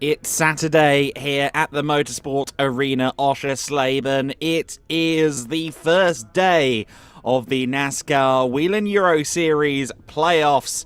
It's Saturday here at the Motorsport Arena, Oschersleben. It is the first day of the NASCAR Whelen Euro Series playoffs,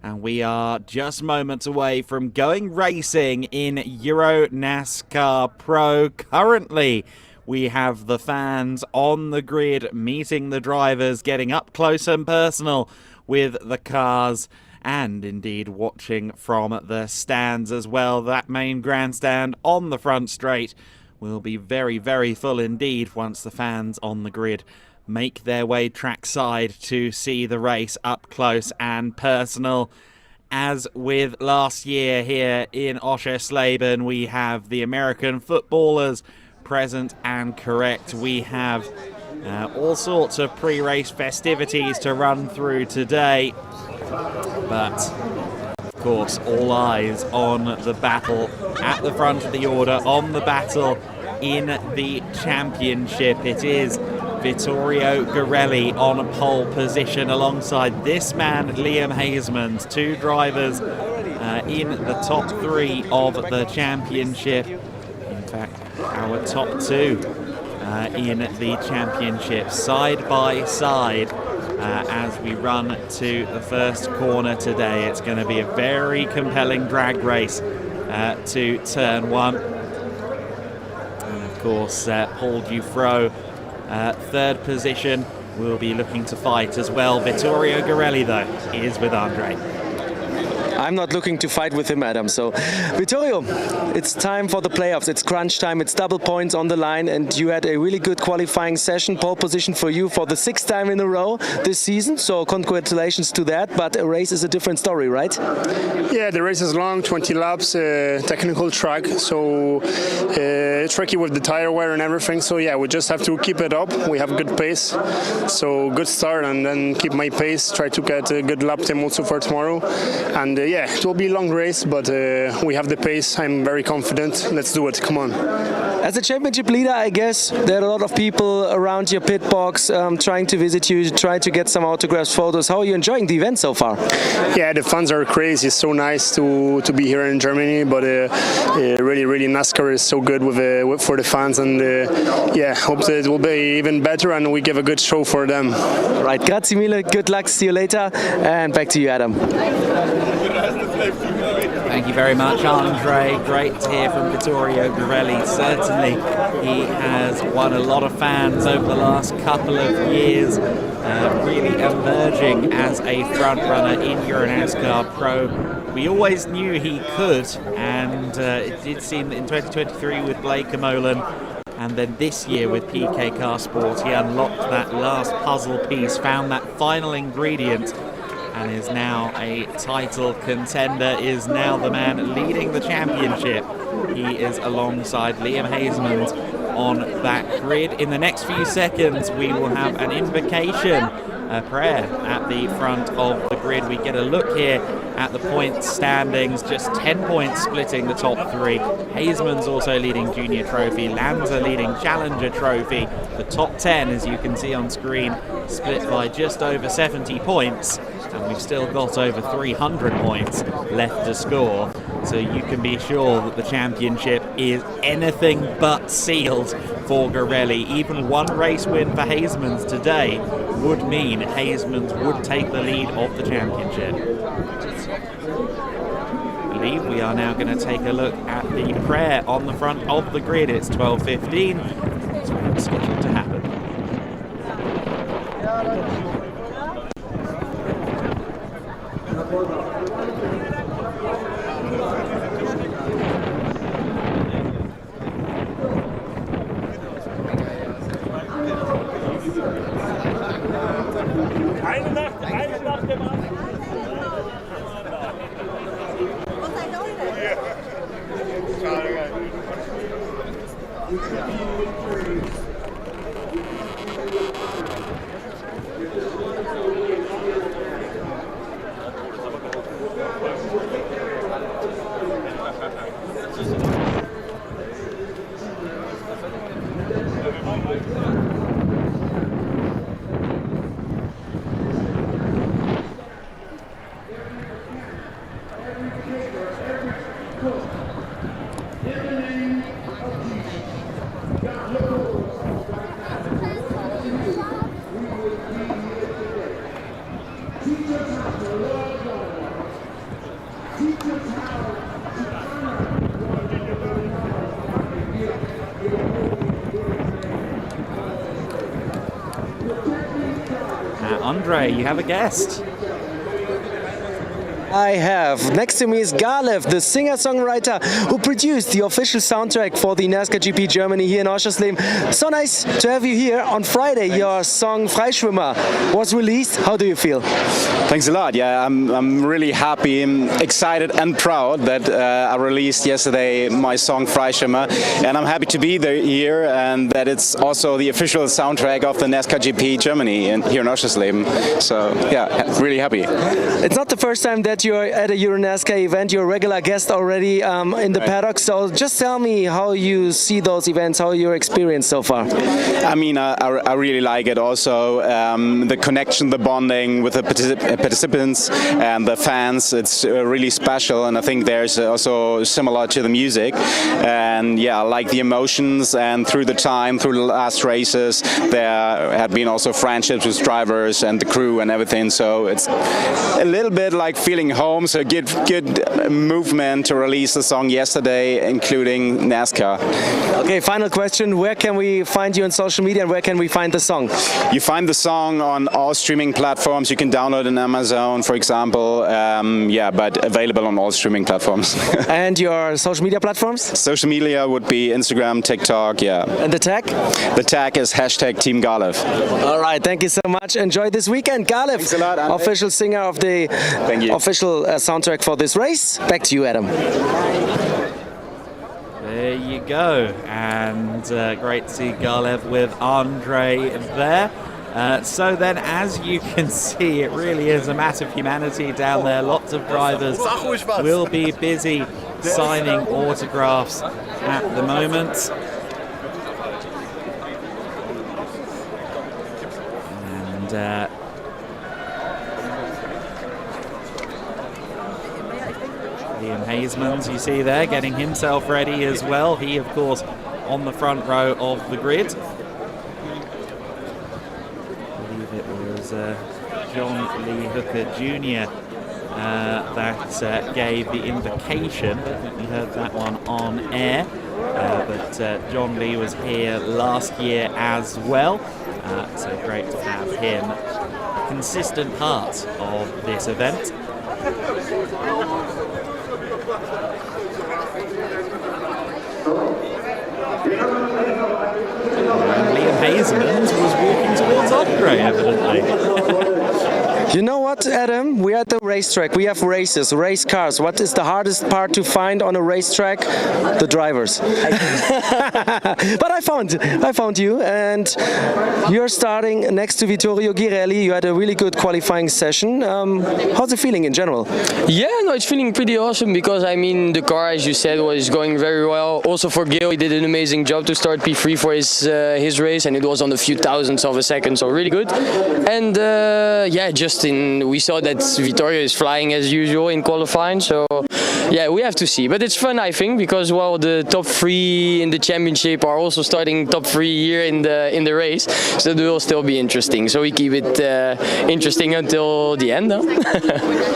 and we are just moments away from going racing in EuroNASCAR Pro. Currently, we have the fans on the grid meeting the drivers, getting up close and personal with the cars, and indeed watching from the stands as well. That main grandstand on the front straight will be very, very full indeed once the fans on the grid make their way trackside to see the race up close and personal. As with last year here in Oschersleben, we have the American footballers present and correct. We have all sorts of pre-race festivities to run through today. But, of course, all eyes on the battle at the front of the order, on the battle in the championship. It is Vittorio Garelli on pole position alongside this man, Liam Hasemans, two drivers in the top three of the championship. In fact, our top two in the championship, side by side. As we run to the first corner today. It's going to be a very compelling drag race to turn one. And of course, Paul Dufro, third position, will be looking to fight as well. Vittorio Garelli, though, is with Andre. I'm not looking to fight with him, Adam. So, Vittorio, it's time for the playoffs. It's crunch time. It's double points on the line, and you had a really good qualifying session. Pole position for you for the sixth time in a row this season. So, congratulations to that. But a race is a different story, right? Yeah, the race is long, 20 laps, technical track. So, tricky with the tire wear and everything. So, yeah, we just have to keep it up. We have good pace. So, good start, and then keep my pace. Try to get a good lap time also for tomorrow. And yeah, it will be a long race, but we have the pace. I'm very confident. Let's do it. Come on. As a championship leader, I guess there are a lot of people around your pit box trying to visit you, try to get some autographs, photos. How are you enjoying the event so far? Yeah, the fans are crazy. It's so nice to be here in Germany, but really NASCAR is so good for the fans, and yeah, hope that it will be even better and we give a good show for them. Right, grazie mille. Good luck. See you later. And back to you, Adam. Thank you very much, Andre. Great to hear from Vittorio Garelli. Certainly, he has won a lot of fans over the last couple of years, really emerging as a front runner in EuroNASCAR Pro. We always knew he could, and it did seem that in 2023 with Blake Molen, and then this year with PK Car Sport, he unlocked that last puzzle piece, found that final ingredient, and is now a title contender, is now the man leading the championship. He is alongside Liam Hasemans on that grid. In the next few seconds, we will have an invocation, a prayer at the front of the grid. We get a look here at the point standings, just 10 points splitting the top three. Hasemans also leading Junior Trophy, Lanza leading Challenger Trophy. The top 10, as you can see on screen, split by just over 70 points. And we've still got over 300 points left to score. So you can be sure that the championship is anything but sealed for Garelli. Even one race win for Hasemans today would mean Hasemans would take the lead of the championship. I believe we are now going to take a look at the prayer on the front of the grid. It's 12:15. It's when it's scheduled to happen. Andre, you have a guest. I have. Next to me is Galev, the singer-songwriter who produced the official soundtrack for the NASCAR GP Germany here in Oschersleben. So nice to have you here. On Friday, your song Freischwimmer was released. How do you feel? Thanks a lot. Yeah, I'm really happy, excited and proud that I released yesterday my song Freischwimmer, and I'm happy to be here and that it's also the official soundtrack of the NASCAR GP Germany here in Oschersleben. So yeah, really happy. It's not the first time that you're at a EuroNASCAR event. You're a regular guest already in the paddock. So just tell me how you see those events, how your experience so far. I mean, I really like it. Also, the connection, the bonding with the participants and the fans. It's really special, and I think there's also similar to the music. And yeah, I like the emotions. And through the time, through the last races, there had been also friendships with drivers and the crew and everything. So it's a little bit like feeling home, so good movement to release the song yesterday, including NASCAR. Okay, final question. Where can we find you on social media and where can we find the song? You find the song on all streaming platforms. You can download it on Amazon, for example. Yeah, but available on all streaming platforms. And your social media platforms? Social media would be Instagram, TikTok, yeah. And the tag? The tag is #Team Galev. All right, thank you so much. Enjoy this weekend. Galev, Thanks a lot, Andre. official singer of the official soundtrack for this race. Back to you, Adam. There you go, and great to see Galev with Andre there. So then, as you can see, it really is a massive humanity down there. Lots of drivers will be busy signing autographs at the moment. And Liam Hasemans, you see there, getting himself ready as well. He, of course, on the front row of the grid. I believe it was John Lee Hooker Jr. That gave the invocation. I think we heard that one on air. But John Lee was here last year as well. So great to have him a consistent part of this event. And Liam Hasemans was walking towards Andre, evidently. You know what, Adam? We're at the racetrack. We have races, race cars. What is the hardest part to find on a racetrack? The drivers. But I found you, and you're starting next to Vittorio Ghirelli. You had a really good qualifying session. How's it feeling in general? Yeah, no, it's feeling pretty awesome because, I mean, the car, as you said, was going very well. Also for Gil, he did an amazing job to start P3 for his race, and it was on a few thousandths of a second, so really good. And yeah, we saw that Vittorio is flying as usual in qualifying, so yeah, we have to see. But it's fun, I think, because well, the top three in the championship are also starting top three here in the race, so it will still be interesting. So we keep it interesting until the end. Huh?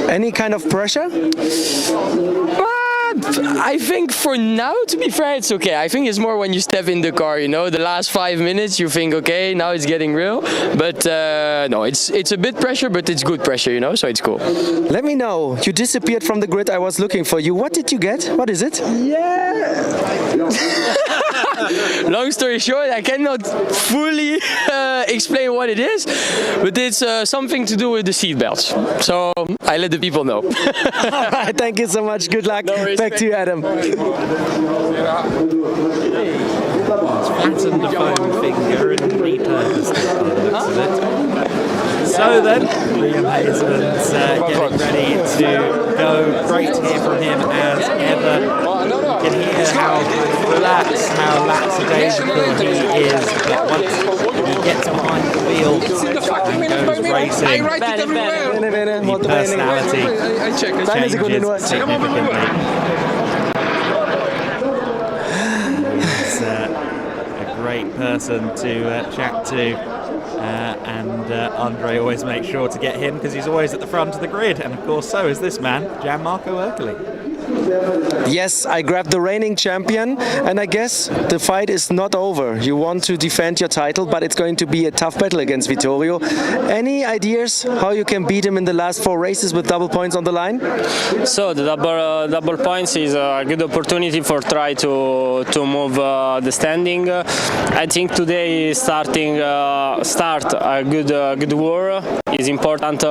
Any kind of pressure? I think for now, to be fair, it's okay. I think it's more when you step in the car, you know, the last 5 minutes you think, okay, now it's getting real. But no, it's a bit pressure, but it's good pressure, you know, so it's cool. Let me know. You disappeared from the grid. I was looking for you. What did you get? What is it? Yeah. Long story short, I cannot fully explain what it is, but it's something to do with the seat belts. So I let the people know. All right, thank you so much. Good luck. No worries. Back to you, Adam. Flattened the foam finger and repurposed it by the looks of it. So then, Liam Hasemans getting ready to go. Great to hear from him as ever. You can hear how relaxed, how lackadaisical he is, but once he gets behind the wheel and goes racing, the personality changes significantly. He's a great person to chat to. And Andre always makes sure to get him because he's always at the front of the grid, and of course so is this man, Gianmarco Ercoli. Yes, I grabbed the reigning champion, and I guess the fight is not over. You want to defend your title, but it's going to be a tough battle against Vittorio. Any ideas how you can beat him in the last 4 races with double points on the line? So the double points is a good opportunity for try to move the standing. I think today start a good war is important.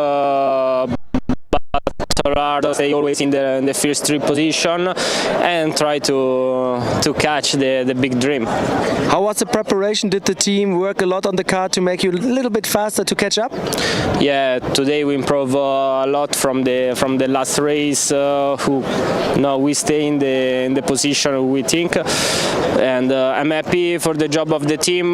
Stay always in the first 3 position and try to catch the big dream. How was the preparation? Did the team work a lot on the car to make you a little bit faster to catch up? Yeah, today we improve a lot from the last race. We stay in the position we think, and I'm happy for the job of the team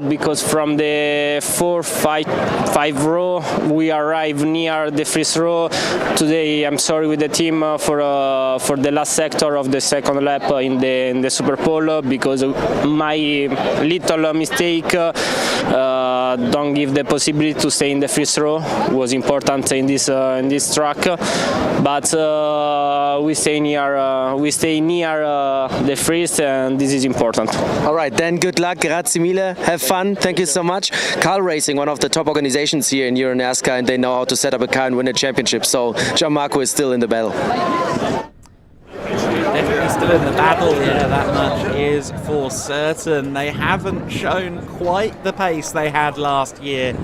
because from the 4-5 row we arrive near the first row. Today I'm sorry with the team for the last sector of the second lap in the Super Pole because my little mistake don't give the possibility to stay in the first row was important in this track, but we stay near the first, and this is important. All right, then good luck, grazie mille, have fun, thank you so much. Car Racing, one of the top organizations here in EuroNASCAR, and they know how to set up a car and win a championship, so Gianmarco is still in the battle. Definitely still in the battle, yeah, that much is for certain. They haven't shown quite the pace they had last year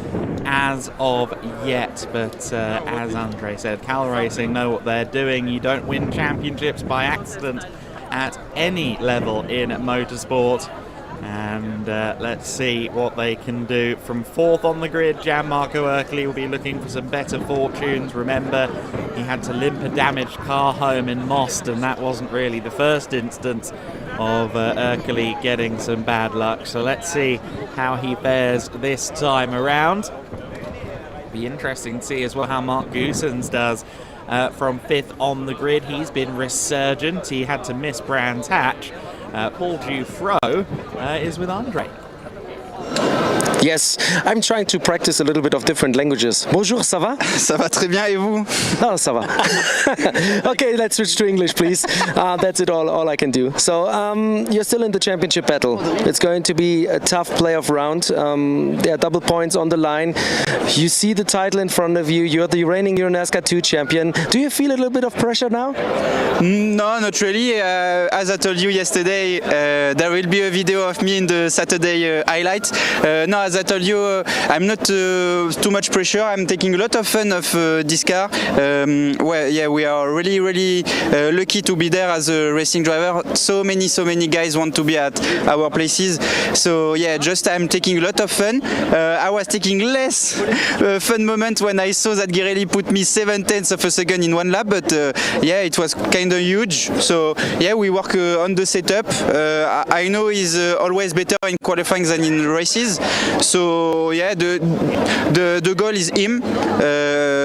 as of yet, but as Andre said, Cal Racing know what they're doing. You don't win championships by accident at any level in motorsport. And let's see what they can do. From 4th on the grid, Gianmarco Ercoli will be looking for some better fortunes. Remember, he had to limp a damaged car home in Most, and that wasn't really the first instance of Ercoli getting some bad luck. So let's see how he fares this time around. Be interesting to see as well how Mark Goossens does. From 5th on the grid, he's been resurgent. He had to miss Brands Hatch. Paul Dufro is with Andre. Yes, I'm trying to practice a little bit of different languages. Bonjour, ça va? Ça va très bien et vous? Oh, ça va. Okay, let's switch to English, please. That's it, all I can do. So, you're still in the championship battle. It's going to be a tough playoff round. There are double points on the line. You see the title in front of you. You're the reigning EuroNASCAR 2 champion. Do you feel a little bit of pressure now? No, not really. As I told you yesterday, there will be a video of me in the Saturday highlight. No, as I told you, I'm not too much pressure. I'm taking a lot of fun of this car. We are really lucky to be there as a racing driver. So many guys want to be at our places. So yeah, just I'm taking a lot of fun. I was taking less fun moment when I saw that Girelli put me 0.7 of a second in one lap, but yeah, it was kind of huge. So yeah, we work on the setup. I know he's always better in qualifying than in races. So yeah, the goal is him.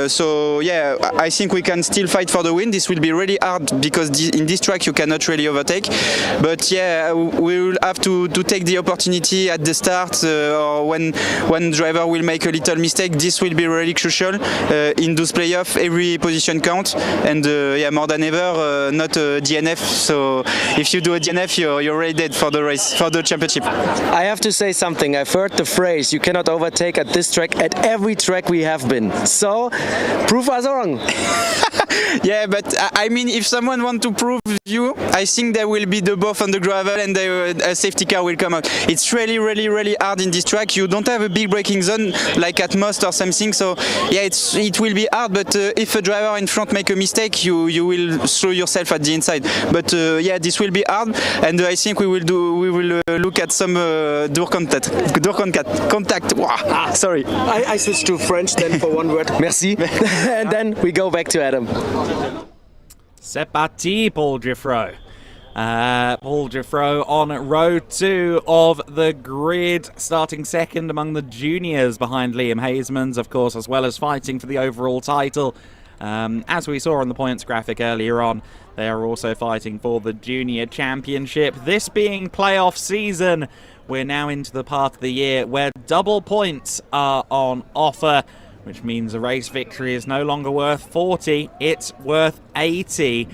So yeah, I think we can still fight for the win. This will be really hard because in this track you cannot really overtake. But yeah, we will have to take the opportunity at the start or when one driver will make a little mistake. This will be really crucial in those playoffs. Every position counts, and yeah, more than ever, not a DNF. So if you do a DNF, you're already dead for the race, for the championship. I have to say something. I've heard the phrase, you cannot overtake at this track, at every track we have been. So, prove us wrong. Yeah, but I mean, if someone wants to prove you, I think there will be the buff on the gravel and a safety car will come out. It's really hard in this track. You don't have a big braking zone like at Most or something. So yeah, it will be hard. But if a driver in front make a mistake, you will throw yourself at the inside. But yeah, this will be hard, and I think we will look at some door contact. Wow. Sorry. I switched to French then for one word. Merci. And then we go back to Adam. C'est parti, Paul Giffro. Paul Giffro on row 2 of the grid, starting second among the juniors behind Liam Hasemans, of course, as well as fighting for the overall title. As we saw on the points graphic earlier on, they are also fighting for the junior championship. This being playoff season, we're now into the part of the year where double points are on offer. which means a race victory is no longer worth 40, it's worth 80.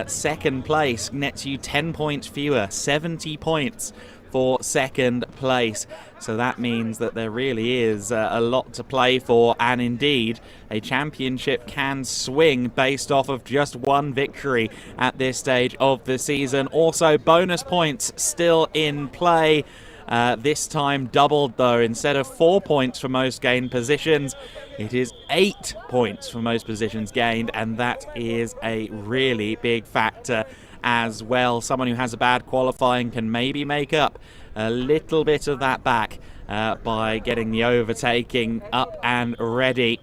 Second place nets you 10 points fewer, 70 points for second place. So that means that there really is a lot to play for, and indeed a championship can swing based off of just one victory at this stage of the season. Also, bonus points still in play. This time doubled though. Instead of 4 points for most gained positions, it is 8 points for most positions gained, and that is a really big factor as well. Someone who has a bad qualifying can maybe make up a little bit of that back by getting the overtaking up and ready.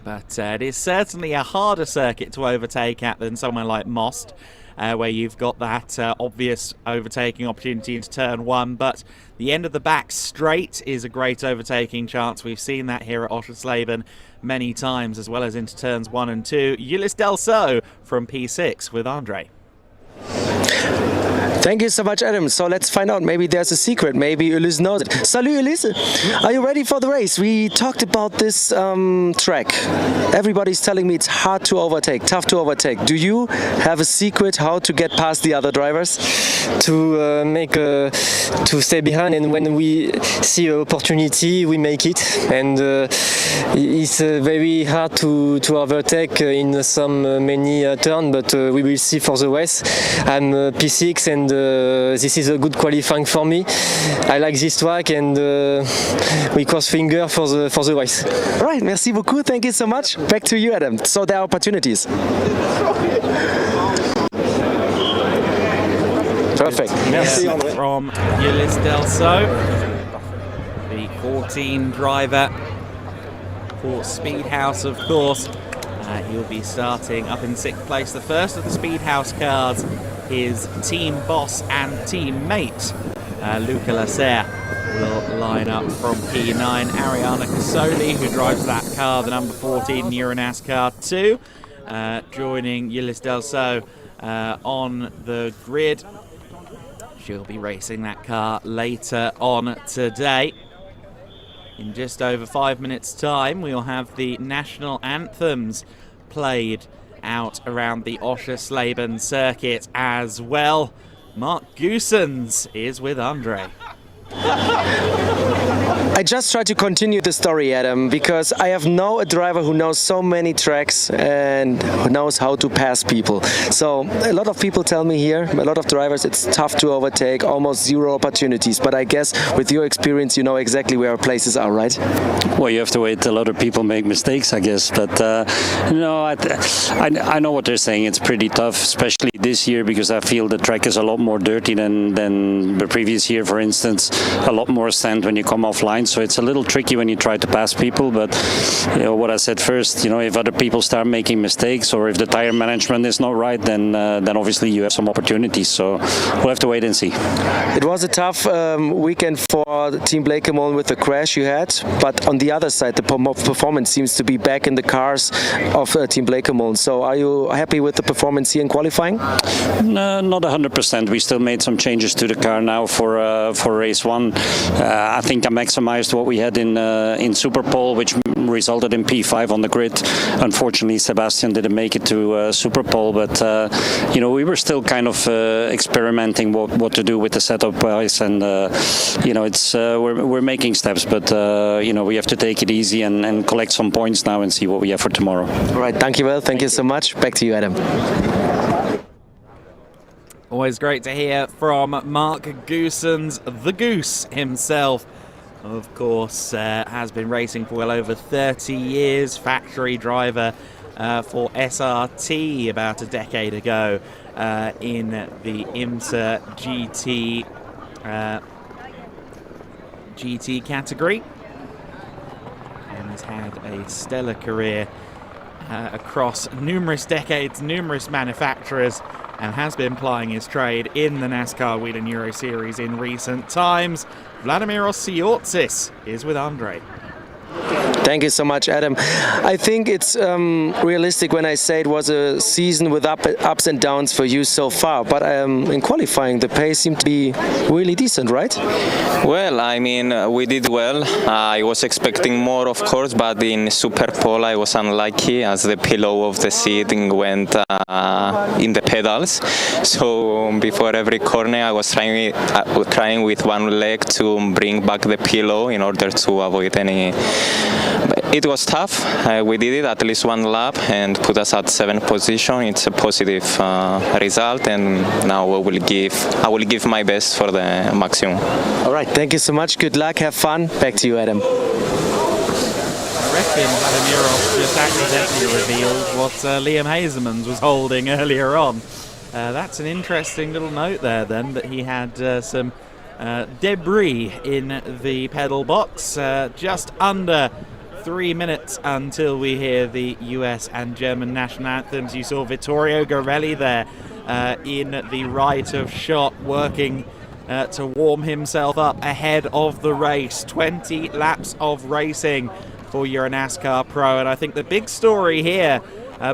But it is certainly a harder circuit to overtake at than somewhere like Most, where you've got that obvious overtaking opportunity into turn 1, but the end of the back straight is a great overtaking chance. We've seen that here at Oschersleben many times, as well as into turns 1 and 2. Ulysse Delso from P6 with Andre. Thank you so much, Adam. So let's find out. Maybe there's a secret. Maybe Ulysse knows it. Salut, Ulysse. Are you ready for the race? We talked about this track. Everybody's telling me it's hard to overtake, tough to overtake. Do you have a secret how to get past the other drivers? To stay behind, and when we see an opportunity, we make it. And it's very hard to overtake in some many turns, but we will see for the race. I'm P6, and this is a good qualifying for me. I like this track, and we cross finger for the race. All right, merci beaucoup. Thank you so much. Back to you, Adam. So there are opportunities. Perfect. Merci, Andre. From Ulysse Delso, the 14 driver for Speedhouse, of course. He'll be starting up in 6th place. The first of the Speedhouse cars, his team boss and teammate, Luca Lasserre, will line up from P9. Ariana Casoli, who drives that car, the number 14 EuroNASCAR 2, joining Ulysse Delso on the grid. She'll be racing that car later on today. In just over 5 minutes' time, we'll have the national anthems played out around the Oschersleben circuit as well. Mark Goossens is with Andre. I just try to continue the story, Adam, because I have now a driver who knows so many tracks and who knows how to pass people. So a lot of people tell me here, a lot of drivers, it's tough to overtake, almost zero opportunities. But I guess with your experience, you know exactly where our places are, right? Well, you have to wait till other people make mistakes, I guess. But no, I know what they're saying. It's pretty tough, especially this year, because I feel the track is a lot more dirty than the previous year, for instance. A lot more sand when you come offline, so it's a little tricky when you try to pass people. But you know what I said first, you know, if other people start making mistakes or if the tire management is not right, then obviously you have some opportunities. So we'll have to wait and see. It was a tough weekend for Team Blakemole with the crash you had, but on the other side, the performance seems to be back in the cars of Team Blakemole. So are you happy with the performance here in qualifying? No, not 100%. We still made some changes to the car now for race 1. I think I maximized what we had in Super Pole, which resulted in P5 on the grid. Unfortunately, Sebastian didn't make it to Super Pole, but you know, we were still kind of experimenting what to do with the setup wise, and you know, it's we're making steps, but you know, we have to take it easy and collect some points now and see what we have for tomorrow. All right, thank you, well, thank you so much. Back to you, Adam. Always great to hear from Mark Goossens, the Goose himself. Of course, has been racing for well over 30 years, factory driver for SRT about a decade ago in the IMSA GT category, and has had a stellar career across numerous decades, numerous manufacturers, and has been plying his trade in the NASCAR Whelen Euro Series in recent times. Vladimir Osiortsis is with Andre. Thank you so much, Adam. I think it's realistic when I say it was a season with ups and downs for you so far, but in qualifying the pace seemed to be really decent, right? Well, I mean, we did well. I was expecting more, of course, but in Super Pole I was unlucky as the pillow of the seat went in the pedals. So before every corner I was trying with one leg to bring back the pillow in order to avoid any. It was tough. We did it at least one lap and put us at 7th position. It's a positive result, and now I will give my best for the maximum. All right, thank you so much. Good luck. Have fun. Back to you, Adam. I reckon Vladimirov's just accidentally revealed what Liam Hazemans was holding earlier on. That's an interesting little note there then, that he had some debris in the pedal box. Just under 3 minutes until we hear the US and German national anthems. You saw Vittorio Garelli there in the right of shot, working to warm himself up ahead of the race. 20 laps of racing for EuroNASCAR Pro, and I think the big story here,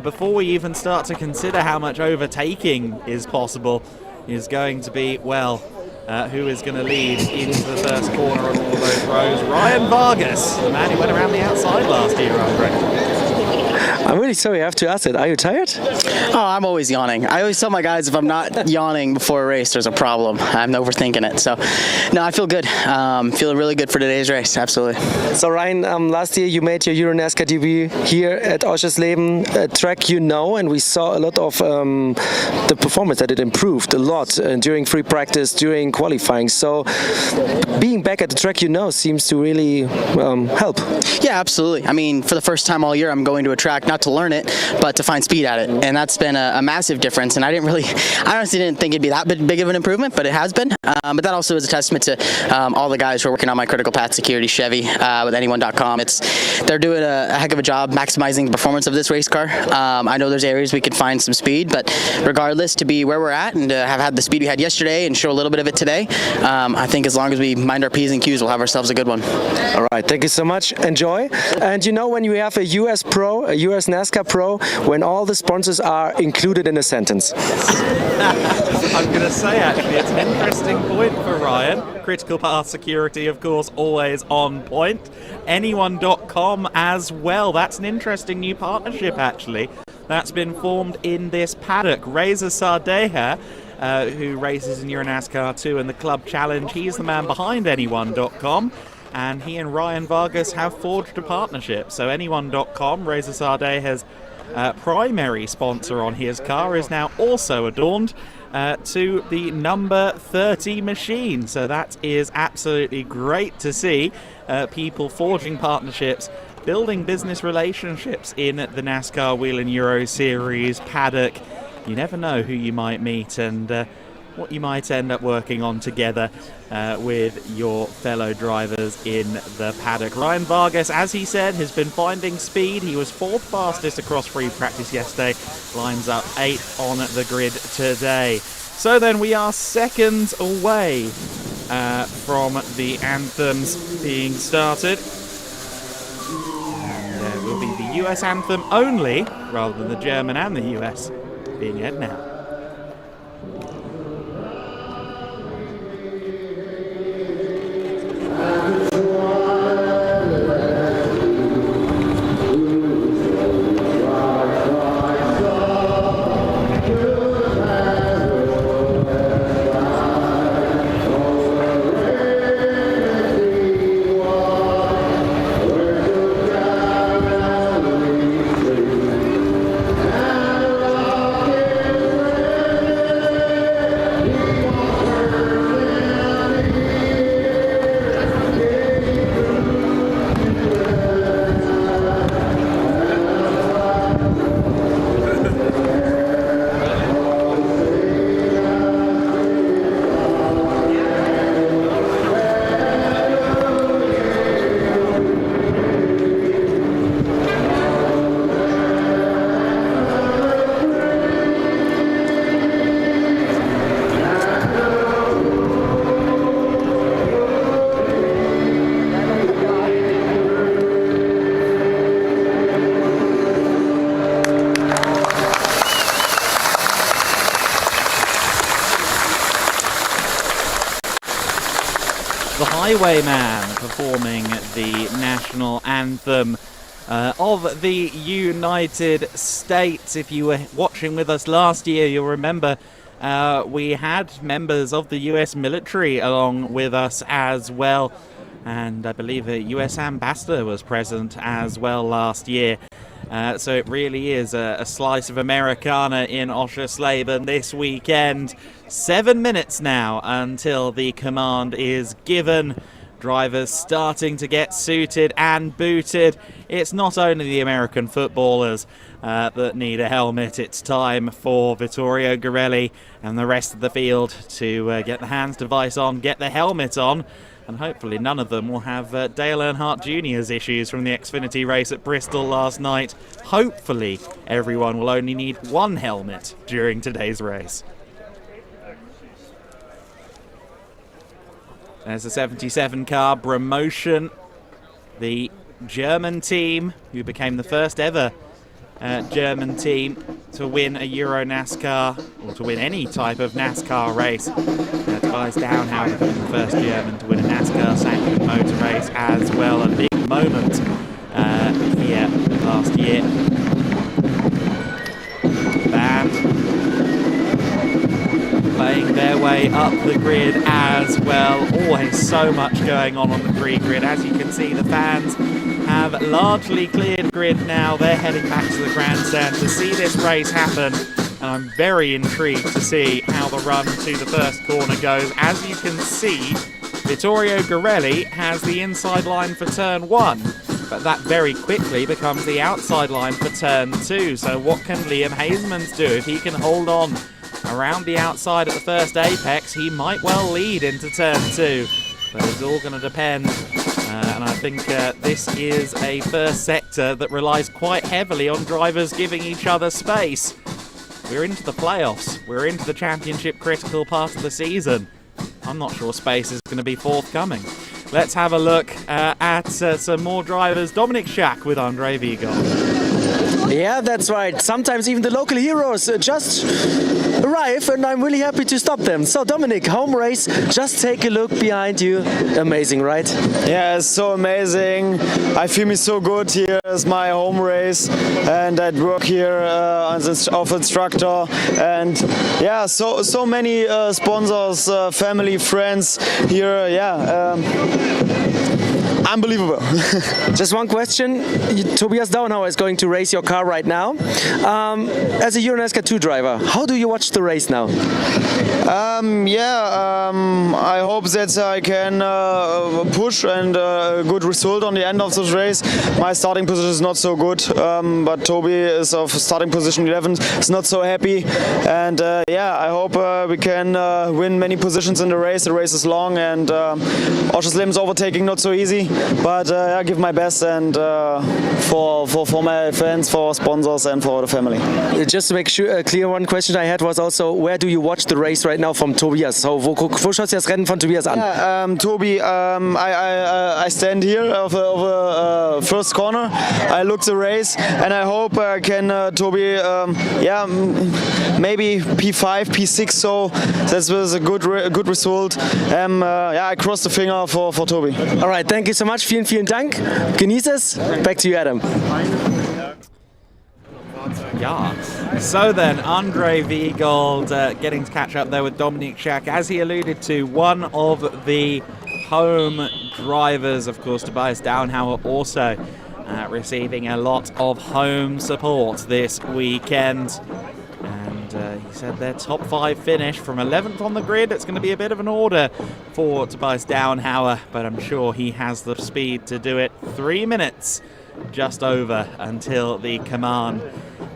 before we even start to consider how much overtaking is possible, is going to be, well, who is going to lead into the first corner of all of those rows. Ryan Vargas, the man who went around the outside last year, Andre. I'm really sorry, I have to ask it. Are you tired? Oh, I'm always yawning. I always tell my guys if I'm not yawning before a race, there's a problem. I'm overthinking it. So, no, I feel good. Feeling really good for today's race, absolutely. So, Ryan, last year you made your EuroNASCAR debut here at Oschersleben, a track you know, and we saw a lot of the performance that it improved a lot during free practice, during qualifying. So, being back at the track you know seems to really help. Yeah, absolutely. I mean, for the first time all year, I'm going to a track not to learn it, but to find speed at it, and that's been a massive difference. And I honestly didn't think it'd be that big of an improvement, but it has been. But that also is a testament to all the guys who are working on my critical path security Chevy with anyone.com. They're doing a heck of a job maximizing the performance of this race car. I know there's areas we could find some speed, but regardless, to be where we're at and to have had the speed we had yesterday and show a little bit of it today, I think as long as we mind our P's and Q's, we'll have ourselves a good one. All right, thank you so much. Enjoy. And you know, when you have a US Pro, a US NASCAR Pro, when all the sponsors are included in a sentence. I'm going to say, actually, it's an interesting point for Ryan. Critical path security, of course, always on point. Anyone.com as well. That's an interesting new partnership, actually, that's been formed in this paddock. Reza Sardeha, who races in EuroNASCAR 2 and the Club Challenge, he's the man behind Anyone.com. And he and Ryan Vargas have forged a partnership. So Anyone.com, Reza Sardeha's primary sponsor on his car, is now also adorned to the number 30 machine. So that is absolutely great to see people forging partnerships, building business relationships in the NASCAR Whelen Euro Series paddock. You never know who you might meet and what you might end up working on together with your fellow drivers in the paddock. Ryan Vargas, as he said, has been finding speed. He was 4th fastest across free practice yesterday, lines up 8th on the grid today. So then we are seconds away from the anthems being started. And there will be the US anthem only, rather than the German and the US being heard now. Highwayman performing the national anthem of the United States. If you were watching with us last year, you'll remember we had members of the US military along with us as well, and I believe a US ambassador was present as well last year. So it really is a slice of Americana in Oschersleben this weekend. 7 minutes now until the command is given. Drivers starting to get suited and booted. It's not only the American footballers that need a helmet. It's time for Vittorio Garelli and the rest of the field to get the hands device on, get the helmet on, and hopefully none of them will have Dale Earnhardt Jr.'s issues from the Xfinity race at Bristol last night. Hopefully everyone will only need one helmet during today's race. There's a 77 car, Promotion, the German team who became the first ever German team to win a EuroNASCAR, or to win any type of NASCAR race. Tobias Downhauer becoming the first German to win a NASCAR sanctioned motor race as well. A big moment here last year. Band playing their way up the grid as well. Always so much going on the pre-grid. As you can see, the fans have largely cleared the grid now. They're heading back to the grandstand to see this race happen, and I'm very intrigued to see how the run to the first corner goes. As you can see, Vittorio Garelli has the inside line for turn 1, but that very quickly becomes the outside line for turn 2. So what can Liam Hasemans do? If he can hold on around the outside at the first apex, he might well lead into turn 2, but it's all going to depend. And I think this is a first sector that relies quite heavily on drivers giving each other space. We're into the playoffs. We're into the championship critical part of the season. I'm not sure space is going to be forthcoming. Let's have a look at some more drivers. Dominic Schack with Andre Vigo. Yeah, that's right. Sometimes even the local heroes just arrive, and I'm really happy to stop them. So Dominic, home race, just take a look behind you. Amazing, right? Yeah, it's so amazing. I feel me so good here. It's my home race, and I work here as an instructor. And yeah, so many sponsors, family, friends here. Yeah. Unbelievable. Just one question. Tobias Downhauer is going to race your car right now. As a EuroNASCAR 2 driver, how do you watch the race now? I hope that I can push and a good result on the end of this race. My starting position is not so good, but Toby is of starting position 11, is not so happy. And I hope we can win many positions in the race. The race is long, and Oschersleben's overtaking not so easy. But I give my best, and for my fans, for sponsors, and for the family. Just to make sure clear, one question I had was also, where do you watch the race right now from Tobias? So, wo schaust du das Rennen von Tobias an? Yeah, Toby, I stand here of first corner. I look the race, and I hope I can Toby, maybe P5, P6. So that was a good result. I cross the finger for Toby. All right, thank you so much. Vielen Dank. Genieß es. Back to you, Adam. Yeah. So then, Andre Viegold getting to catch up there with Dominic Schack. As he alluded to, one of the home drivers, of course, Tobias Downhauer, also receiving a lot of home support this weekend. And he said their top 5 finish from 11th on the grid. It's going to be a bit of an order for Tobias Downhauer, but I'm sure he has the speed to do it. 3 minutes just over until the command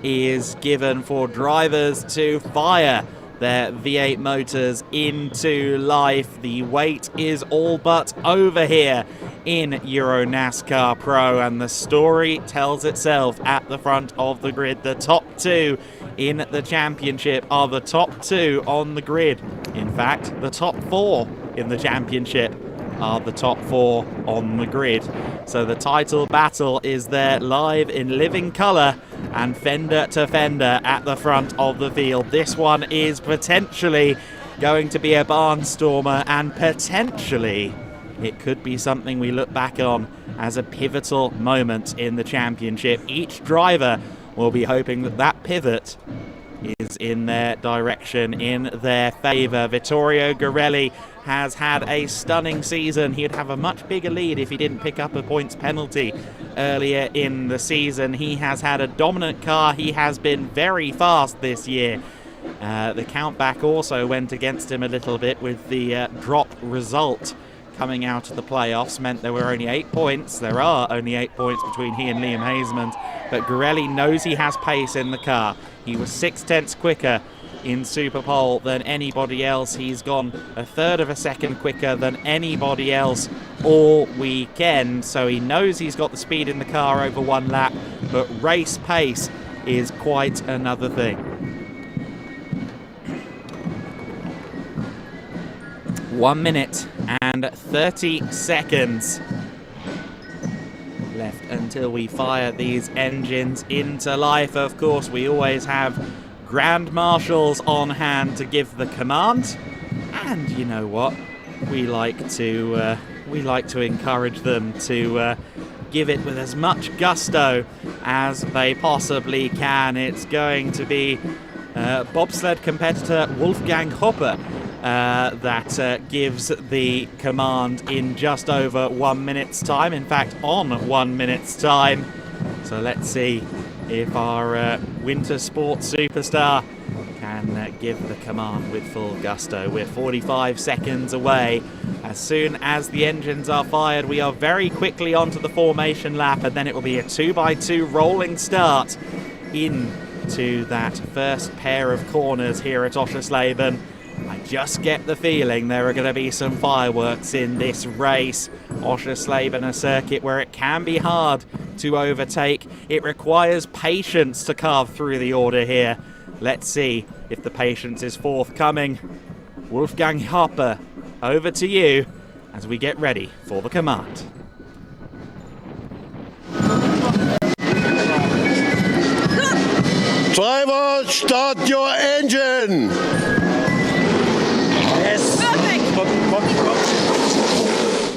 is given for drivers to fire their V8 motors into life. The wait is all but over here in EuroNASCAR Pro, and the story tells itself at the front of the grid. The top 2 in the championship are the top 2 on the grid. In fact, the top 4 in the championship are the top 4 on the grid. So the title battle is there live in living colour and fender to fender at the front of the field. This one is potentially going to be a barnstormer and potentially it could be something we look back on as a pivotal moment in the championship. Each driver will be hoping that that pivot is in their direction, in their favour. Vittorio Gorelli has had a stunning season. He'd have a much bigger lead if he didn't pick up a points penalty earlier in the season. He has had a dominant car. He has been very fast this year. The countback also went against him a little bit with the drop result coming out of the playoffs meant there were only 8 points. There are only 8 points between he and Liam Hazeman, but Gorelli knows he has pace in the car. He was 6/10 quicker in Super Pole than anybody else. He's gone a third of a second quicker than anybody else all weekend, so he knows he's got the speed in the car over one lap, but race pace is quite another thing. 1 minute and 30 seconds left until we fire these engines into life. Of course, we always have Grand Marshals on hand to give the command, and you know what? We like to encourage them to give it with as much gusto as they possibly can. It's going to be bobsled competitor Wolfgang Hoppe that gives the command in just over 1 minute's time. In fact, on 1 minute's time. So let's see if our winter sports superstar can give the command with full gusto. We're 45 seconds away. As soon as the engines are fired, we are very quickly onto the formation lap, and then it will be a 2x2 rolling start into that first pair of corners here at Oschersleben. I just get the feeling there are going to be some fireworks in this race. Oschersleben, a circuit where it can be hard to overtake. It requires patience to carve through the order here. Let's see if the patience is forthcoming. Wolfgang Hoppe, over to you as we get ready for the command. Driver, start your engine! Yes.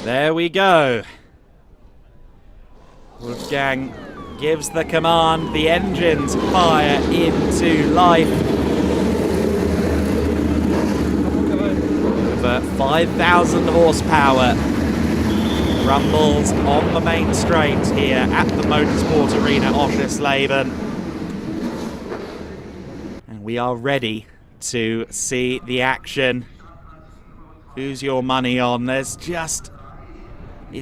There we go. Wolfgang gives the command. The engines fire into life. Over 5,000 horsepower rumbles on the main straight here at the Motorsport Arena Oschersleben. And we are ready to see the action. Who's your money on? It's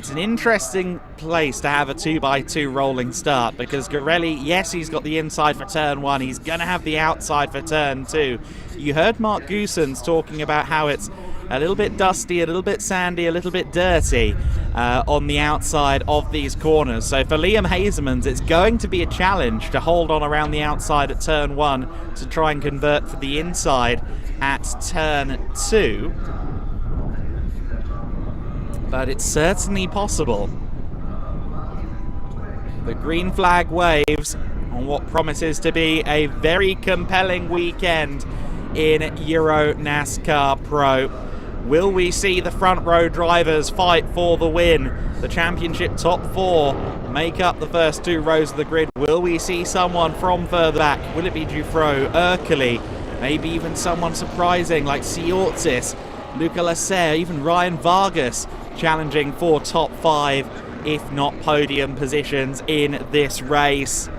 an interesting place to have a 2x2 rolling start, because Gorelli, yes, he's got the inside for turn 1, he's going to have the outside for turn 2. You heard Mark Goossens talking about how it's a little bit dusty, a little bit sandy, a little bit dirty on the outside of these corners. So for Liam Hazeman, it's going to be a challenge to hold on around the outside at turn 1 to try and convert for the inside at turn 2. But it's certainly possible. The green flag waves on what promises to be a very compelling weekend in EuroNASCAR Pro. Will we see the front row drivers fight for the win? The championship top 4 make up the first 2 rows of the grid. Will we see someone from further back? Will it be Dufresne, Urkeley, maybe even someone surprising like Siortzis, Luca Lasser, even Ryan Vargas challenging for top 5, if not podium positions in this race?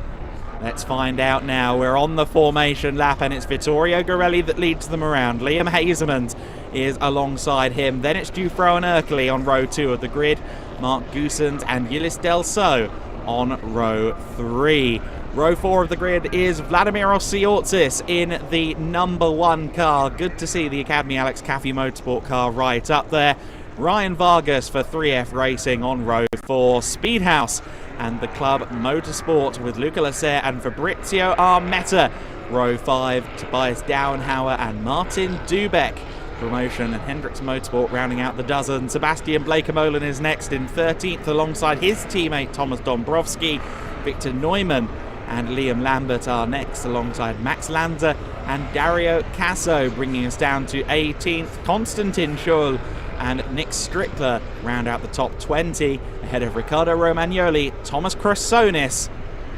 Let's find out now. We're on the formation lap, and it's Vittorio Gorelli that leads them around. Liam Hazeman is alongside him. Then it's Dufresne and Urkeley on row 2 of the grid. Mark Goossens and Yillis Delso on row 3. Row 4 of the grid is Vladimir Siortzis in the number 1 car. Good to see the Academy Alex Caffey Motorsport car right up there. Ryan Vargas for 3F Racing on row 4. Speedhouse and the Club Motorsport with Luca Lasser and Fabrizio Armetta. Row 5, Tobias Downhauer and Martin Dubeck. Promotion and Hendricks Motorsport rounding out the dozen. Sebastian Blakemolen is next in 13th alongside his teammate Thomas Dombrowski. Victor Neumann and Liam Lambert are next alongside Max Lanza and Dario Casso, bringing us down to 18th. Konstantin Schul and Nick Strickler round out the top 20 ahead of Riccardo Romagnoli, Thomas Crossonis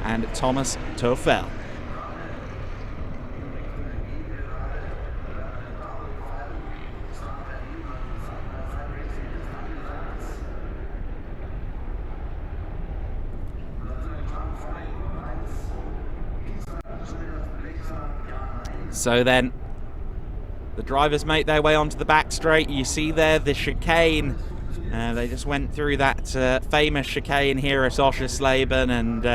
and Thomas Toffel. So then the drivers make their way onto the back straight. You see there the chicane. They just went through that famous chicane here at Oschersleben, and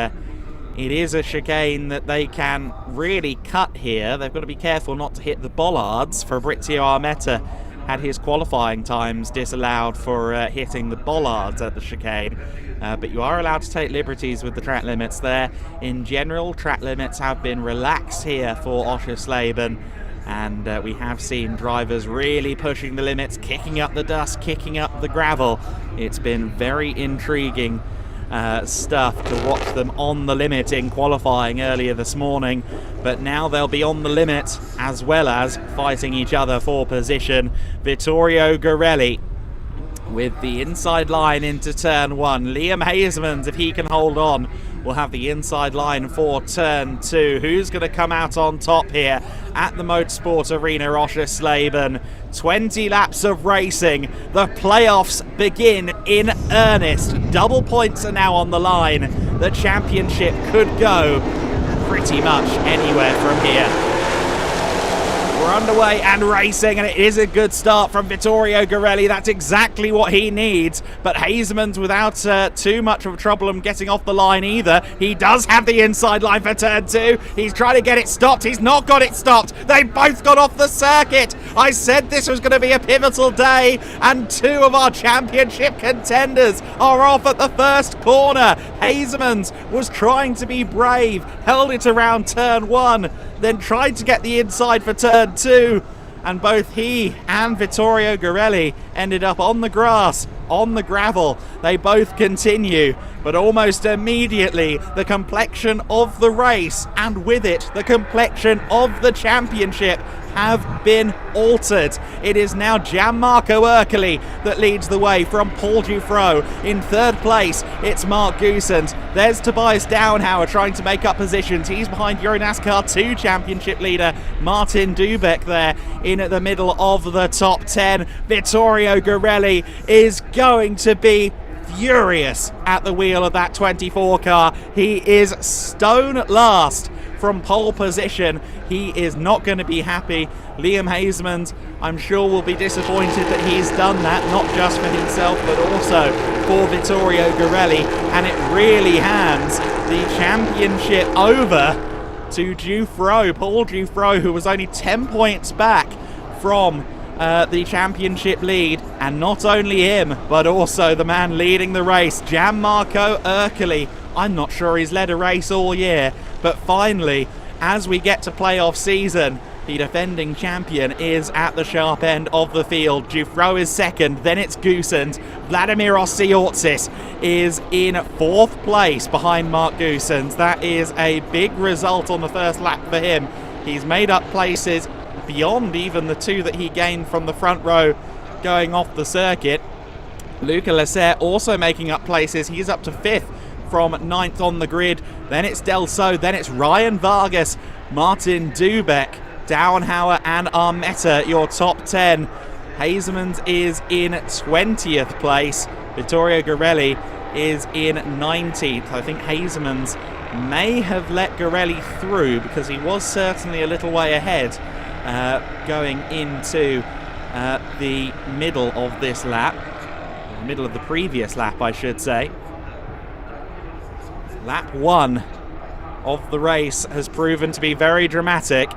it is a chicane that they can really cut here. They've got to be careful not to hit the bollards. Fabrizio Armetta had his qualifying times disallowed for hitting the bollards at the chicane. But you are allowed to take liberties with the track limits there. In general, track limits have been relaxed here for Oschersleben, and we have seen drivers really pushing the limits, kicking up the dust, kicking up the gravel. It's been very intriguing stuff to watch them on the limit in qualifying earlier this morning, but now they'll be on the limit as well as fighting each other for position. Vittorio Gorelli with the inside line into turn 1. Liam Hasemans, if he can hold on, will have the inside line for turn 2. Who's going to come out on top here at the Motorsport Arena Oschersleben? 20 laps of racing. The playoffs begin in earnest. Double points are now on the line. The championship could go pretty much anywhere from here. We're underway and racing, and it is a good start from Vittorio Gorelli. That's exactly what he needs. But Hasemans without too much of a trouble getting off the line either. He does have the inside line for turn 2. He's trying to get it stopped. He's not got it stopped. They both got off the circuit. I said this was going to be a pivotal day, and 2 of our championship contenders are off at the first corner. Hasemans was trying to be brave, held it around turn 1, then tried to get the inside for turn 2, and both he and Vittorio Gorelli ended up on the grass, on the gravel. They both continue, but almost immediately the complexion of the race, and with it the complexion of the championship, have been altered. It is now Gianmarco Ercoli that leads the way from Paul Dufresne. In third place, it's Mark Goosens. There's Tobias Downhauer trying to make up positions. He's behind EuroNASCAR 2 championship leader Martin Dubeck there in at the middle of the top 10. Vittorio Gorelli is going to be furious at the wheel of that 24 car. He is stone last from pole position. He is not going to be happy. Liam Hasemans, I'm sure, will be disappointed that he's done that, not just for himself but also for Vittorio Gorelli, and it really hands the championship over to Dufresne, Paul Dufresne, who was only 10 points back from the championship lead, and not only him but also the man leading the race, Gianmarco Ercoli. I'm not sure he's led a race all year, but finally, as we get to playoff season, the defending champion is at the sharp end of the field. Dufresne is second, then it's Goosens. Vladimir Osiortsis is in 4th place behind Mark Goosens. That is a big result on the first lap for him. He's made up places beyond even the 2 that he gained from the front row going off the circuit. Luca Lasser also making up places. He's up to 5th from 9th on the grid. Then it's Delso, then it's Ryan Vargas, Martin Dubeck, Downhauer and Armetta, your top 10. Hasemans is in 20th place. Vittorio Gorelli is in 19th. I think Hasemans may have let Gorelli through because he was certainly a little way ahead going into the middle of this lap. The middle of the previous lap, I should say. Lap 1 of the race has proven to be very dramatic.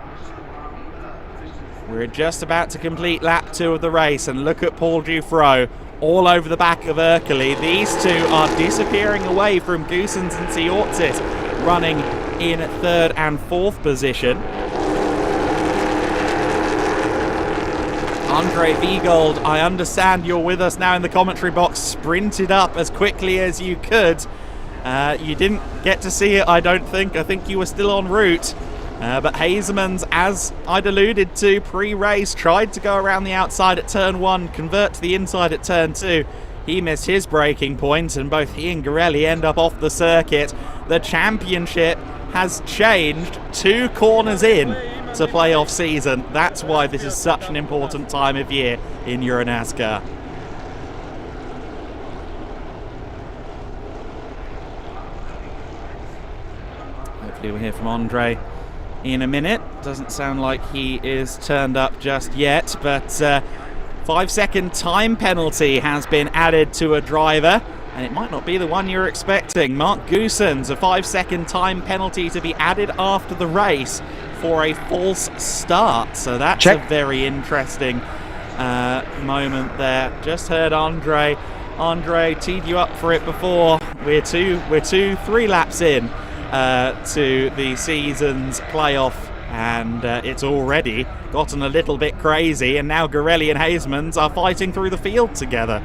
We're just about to complete lap 2 of the race, and look at Paul Dufresne all over the back of Ercoli. These 2 are disappearing away from Goosens and Siortsis, running in 3rd and 4th position. Andre Viegold, I understand you're with us now in the commentary box, sprinted up as quickly as you could. You didn't get to see it, I don't think. I think you were still en route. But Hazeman's, as I'd alluded to pre-race, tried to go around the outside at turn 1, convert to the inside at turn 2. He missed his braking point, and both he and Garelli end up off the circuit. The championship has changed 2 corners in to playoff season. That's why this is such an important time of year in EuroNASCAR. Hopefully we'll hear from Andre in a minute. Doesn't sound like he is turned up just yet, but 5-second time penalty has been added to a driver, and it might not be the one you're expecting. Mark Goossens, a 5-second time penalty to be added after the race for a false start. So that's a very interesting moment there. Just heard Andre. Andre teed you up for it before. We're 3 laps in to the season's playoff, and it's already gotten a little bit crazy, and now Garelli and Hazeman's are fighting through the field together.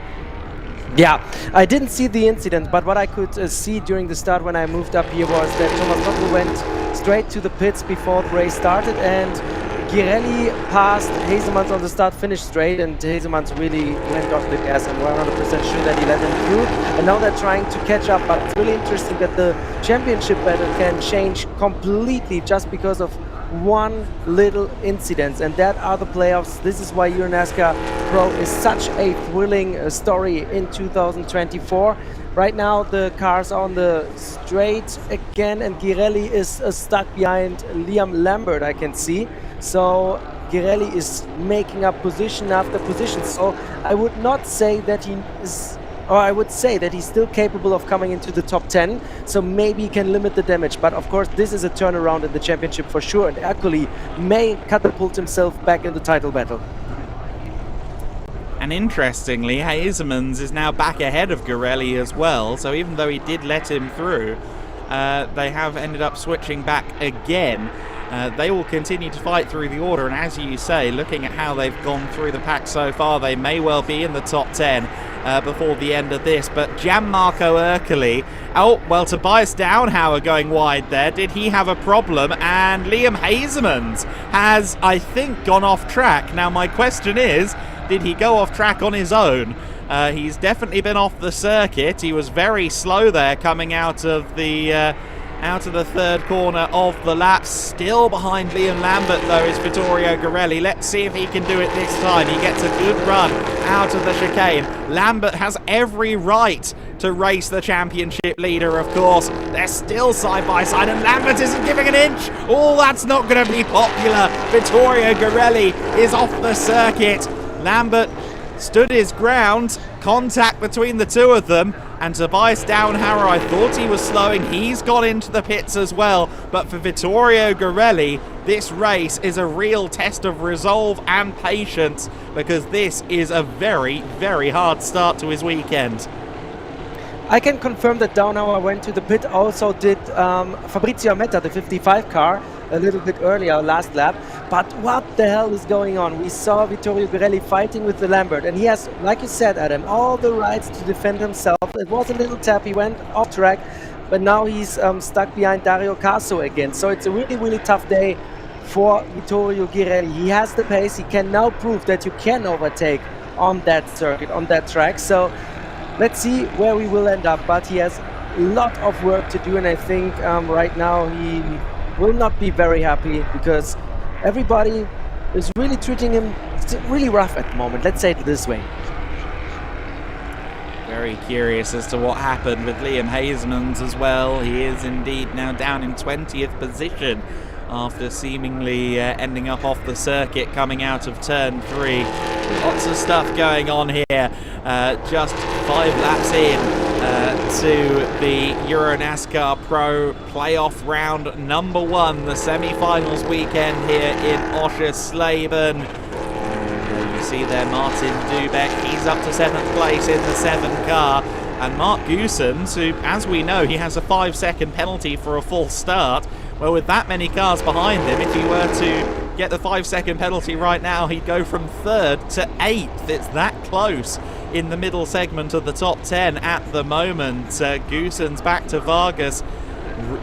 Yeah, I didn't see the incident, but what I could see during the start when I moved up here was that Thomas Doppel went straight to the pits before the race started, and Garelli passed Hazeman's on the start-finish straight, and Hazeman's really went off the gas, and we're 100% sure that he let him through. And now they're trying to catch up, but it's really interesting that the championship battle can change completely just because of one little incident, and that are the playoffs. This is why EuroNASCAR Pro is such a thrilling story in 2024. Right now the cars are on the straight again, and Garelli is stuck behind Liam Lambert, I can see. So Garelli is making up position after position. So I would not say that he is, or I would say that he's still capable of coming into the top 10, so maybe he can limit the damage. But of course, this is a turnaround in the championship for sure, and Ercole may catapult himself back in the title battle. And interestingly, Hazeman's is now back ahead of Garelli as well, so even though he did let him through, they have ended up switching back again. They will continue to fight through the order, and as you say, looking at how they've gone through the pack so far, they may well be in the top 10 before the end of this. But Gianmarco Ercole, oh, well, Tobias Downhauer going wide there. Did he have a problem? And Liam Hazeman's has, I think, gone off track. Now, my question is, did he go off track on his own? He's definitely been off the circuit. He was very slow there coming out of the third corner of the lap. Still behind Liam Lambert though is Vittorio Garelli. Let's see if he can do it this time. He gets a good run out of the chicane. Lambert has every right to race the championship leader, of course. They're still side by side, and Lambert isn't giving an inch. Oh, that's not going to be popular. Vittorio Garelli is off the circuit. Lambert stood his ground. Contact between the two of them, and Tobias Downhauer, I thought he was slowing. He's gone into the pits as well. But for Vittorio Garelli, this race is a real test of resolve and patience, because this is a very, very hard start to his weekend. I can confirm that Downhauer went to the pit, also did Fabrizio Metta, the 55 car, a little bit earlier, last lap. But what the hell is going on? We saw Vittorio Garelli fighting with the Lambert, and he has, like you said, Adam, all the rights to defend himself. It was a little tap, he went off track, but now he's stuck behind Dario Caso again. So it's a really, really tough day for Vittorio Garelli. He has the pace, he can now prove that you can overtake on that circuit, on that track. So let's see where we will end up, but he has a lot of work to do, and I think right now he will not be very happy, because everybody is really treating him really rough at the moment. Let's say it this way. Very curious as to what happened with Liam Hazeman's as well. He is indeed now down in 20th position after seemingly ending up off the circuit coming out of turn 3. Lots of stuff going on here. Just 5 laps in to the EuroNASCAR Pro playoff round number 1, the semi-finals weekend here in Oschersleben. You see there Martin Dubeck, he's up to 7th place in the 7 car. And Mark Goossens, who, as we know, he has a 5-second penalty for a false start. Well, with that many cars behind him, if he were to get the 5-second penalty right now, he'd go from 3rd to 8th. It's that close in the middle segment of the top 10 at the moment. Goossens back to Vargas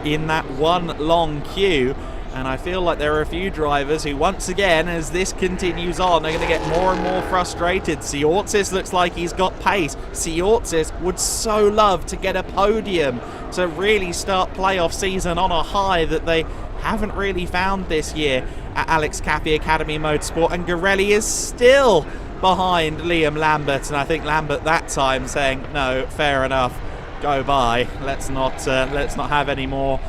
in that one long queue. And I feel like there are a few drivers who, once again, as this continues on, are going to get more and more frustrated. Siortzis looks like he's got pace. Siortzis would so love to get a podium to really start playoff season on a high that they haven't really found this year at Alex Caffey Academy Motorsport. And Garelli is still behind Liam Lambert. And I think Lambert that time saying, no, fair enough, go by. Let's not have any more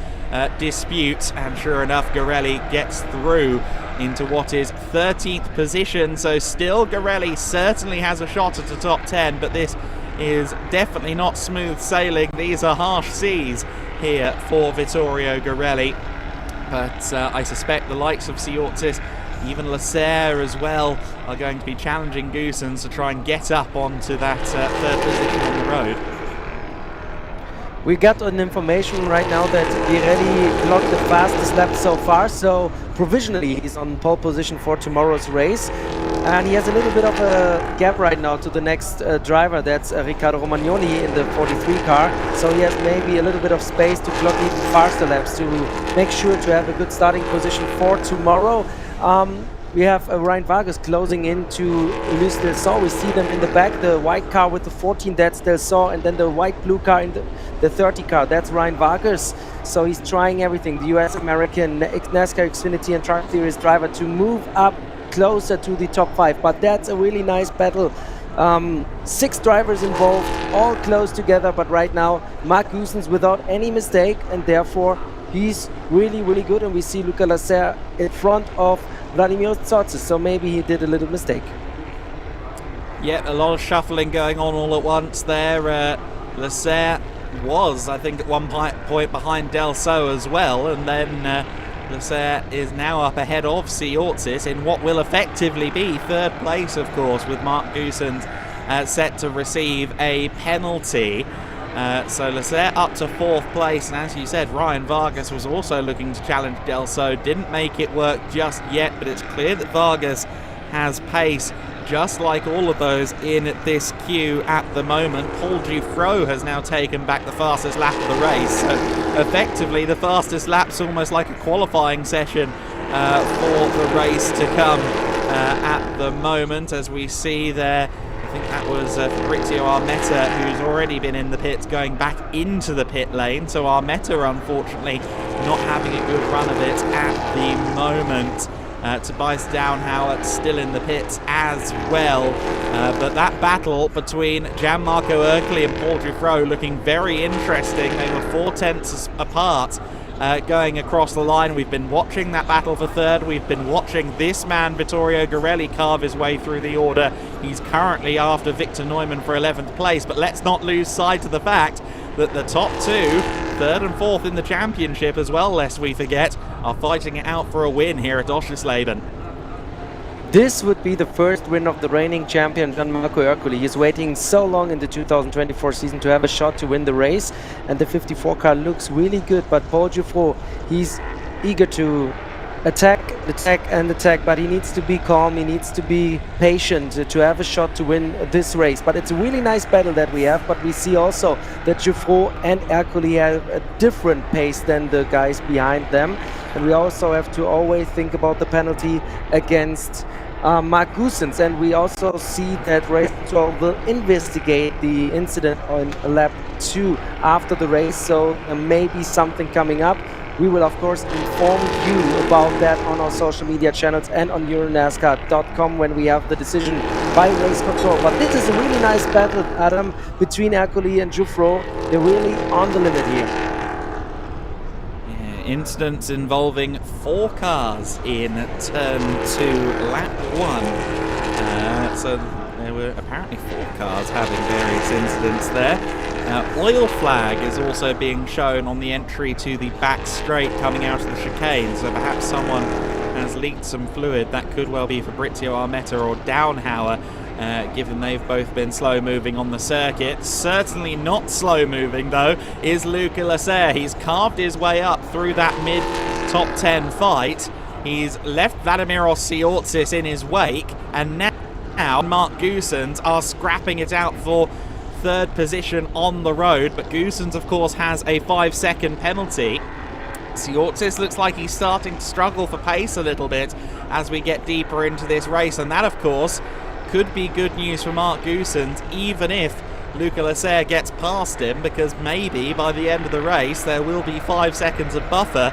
dispute. And sure enough, Garelli gets through into what is 13th position. So still Garelli certainly has a shot at the top 10, but this is definitely not smooth sailing. These are harsh seas here for Vittorio Garelli. But I suspect the likes of Siortzis, even Lasserre as well, are going to be challenging Goossens to try and get up onto that third position on the road. We got an information right now that Girelli clocked the fastest lap so far, so provisionally he's on pole position for tomorrow's race. And he has a little bit of a gap right now to the next driver, that's Riccardo Romagnoli in the 43 car. So he has maybe a little bit of space to clock even faster laps to make sure to have a good starting position for tomorrow. We have Ryan Vargas closing into Luis Del Sol. We see them in the back, the white car with the 14, that's Del Sol, and then the white-blue car in the 30 car, that's Ryan Vargas. So he's trying everything, the US-American NASCAR Xfinity and Truck Series driver, to move up closer to the top 5. But that's a really nice battle. 6 drivers involved, all close together, but right now Mark Goossens without any mistake, and therefore he's really, really good. And we see Luca Lasserre in front of Vladimir Tsotzis, so maybe he did a little mistake. Yeah, a lot of shuffling going on all at once there. Lasserre was, I think, at one point behind Del Sol as well, and then Lasserre is now up ahead of Siortzis in what will effectively be third place, of course, with Mark Goossens set to receive a penalty. So Lasserre up to 4th place, and as you said, Ryan Vargas was also looking to challenge Del Sol. Didn't make it work just yet, but it's clear that Vargas has pace, just like all of those in this queue at the moment. Paul Dufresne has now taken back the fastest lap of the race. So effectively, the fastest lap's almost like a qualifying session for the race to come at the moment, as we see there. I think that was Fabrizio Armetta, who's already been in the pits, going back into the pit lane. So Armetta, unfortunately, not having a good run of it at the moment. Tobias Downhauer still in the pits as well. But that battle between Gianmarco Ercoli and Paul Dufresne looking very interesting. They were 4 tenths apart going across the line. We've been watching that battle for third. We've been watching this man, Vittorio Garelli, carve his way through the order. He's currently after Victor Neumann for 11th place, but let's not lose sight of the fact that the top 2, 3rd and 4th in the championship as well, lest we forget, are fighting it out for a win here at Oschersleben. This would be the first win of the reigning champion Gianmarco Ercoli. He's waiting so long in the 2024 season to have a shot to win the race, and the 54 car looks really good. But Paul Dufresne, he's eager to attack, but he needs to be calm, he needs to be patient to have a shot to win this race. But it's a really nice battle that we have, but we see also that Dufresne and Ercoli have a different pace than the guys behind them. And we also have to always think about the penalty against Mark Goossens, and we also see that race control will investigate the incident on lap 2 after the race, so there may be something coming up. We will of course inform you about that on our social media channels and on EuroNASCAR.com when we have the decision by race control. But this is a really nice battle, Adam, between Ercoli and Dufresne. They're really on the limit here. Incidents involving 4 cars in turn 2, lap 1. So there were apparently 4 cars having various incidents there. Oil flag is also being shown on the entry to the back straight coming out of the chicane, so perhaps someone has leaked some fluid. That could well be Fabrizio Armetta or Downhauer, given they've both been slow moving on the circuit. Certainly not slow moving though is Luca Lasserre. He's carved his way up through that mid top 10 fight. He's left Vladimiros Siortzis in his wake, and now Mark Goossens are scrapping it out for 3rd position on the road. But Goossens of course has a 5-second penalty, Siortzis looks like he's starting to struggle for pace a little bit as we get deeper into this race, and that of course could be good news for Mark Goossens, even if Luca Lasser gets past him, because maybe by the end of the race there will be 5 seconds of buffer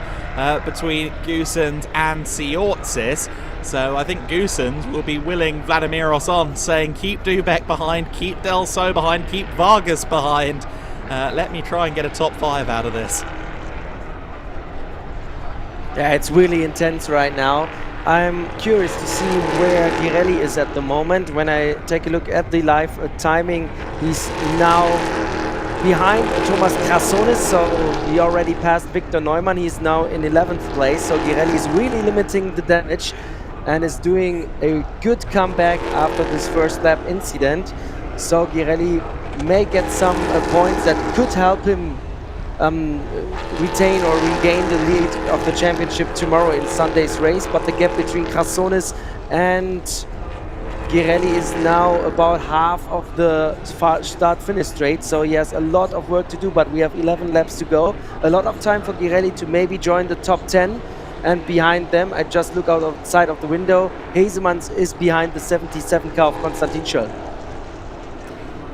between Goossens and Siortzis. So I think Goossens will be willing Vladimiros on, saying keep Dubek behind, keep Del So behind, keep Vargas behind. Let me try and get a top 5 out of this. Yeah, it's really intense right now. I'm curious to see where Girelli is at the moment. When I take a look at the live timing, he's now behind Thomas Krassonis, so he already passed Victor Neumann. He's now in 11th place, so Girelli is really limiting the damage and is doing a good comeback after this first lap incident. So Girelli may get some points that could help him retain or regain the lead of the championship tomorrow in Sunday's race, but the gap between Krassonis and Girelli is now about half of the start-finish straight, so he has a lot of work to do, but we have 11 laps to go. A lot of time for Girelli to maybe join the top 10, and behind them, I just look outside of the window, Hazemans is behind the 77 car of Konstantin Schöll.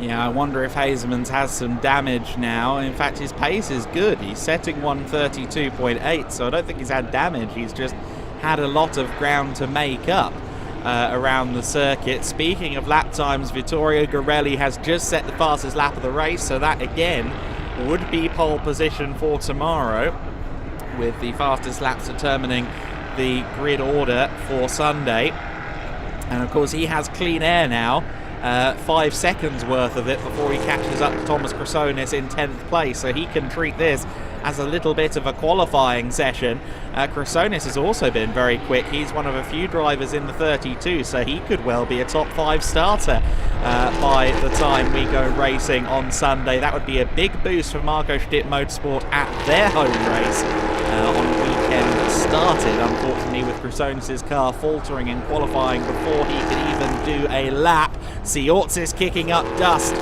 Yeah, I wonder if Hazemans has some damage now. In fact, his pace is good. He's setting 132.8, so I don't think he's had damage. He's just had a lot of ground to make up around the circuit. Speaking of lap times, Vittorio Girelli has just set the fastest lap of the race, so that again would be pole position for tomorrow, with the fastest laps determining the grid order for Sunday. And of course, he has clean air now. 5 seconds worth of it before he catches up to Thomas Krassonis in 10th place, so he can treat this as a little bit of a qualifying session. Krassonis has also been very quick. He's one of a few drivers in the 32, so he could well be a top 5 starter by the time we go racing on Sunday. That would be a big boost for Marco Stitt Motorsport at their home race on weekend started, unfortunately, with Krassonis' car faltering in qualifying before he could even do a lap. Siortzis kicking up dust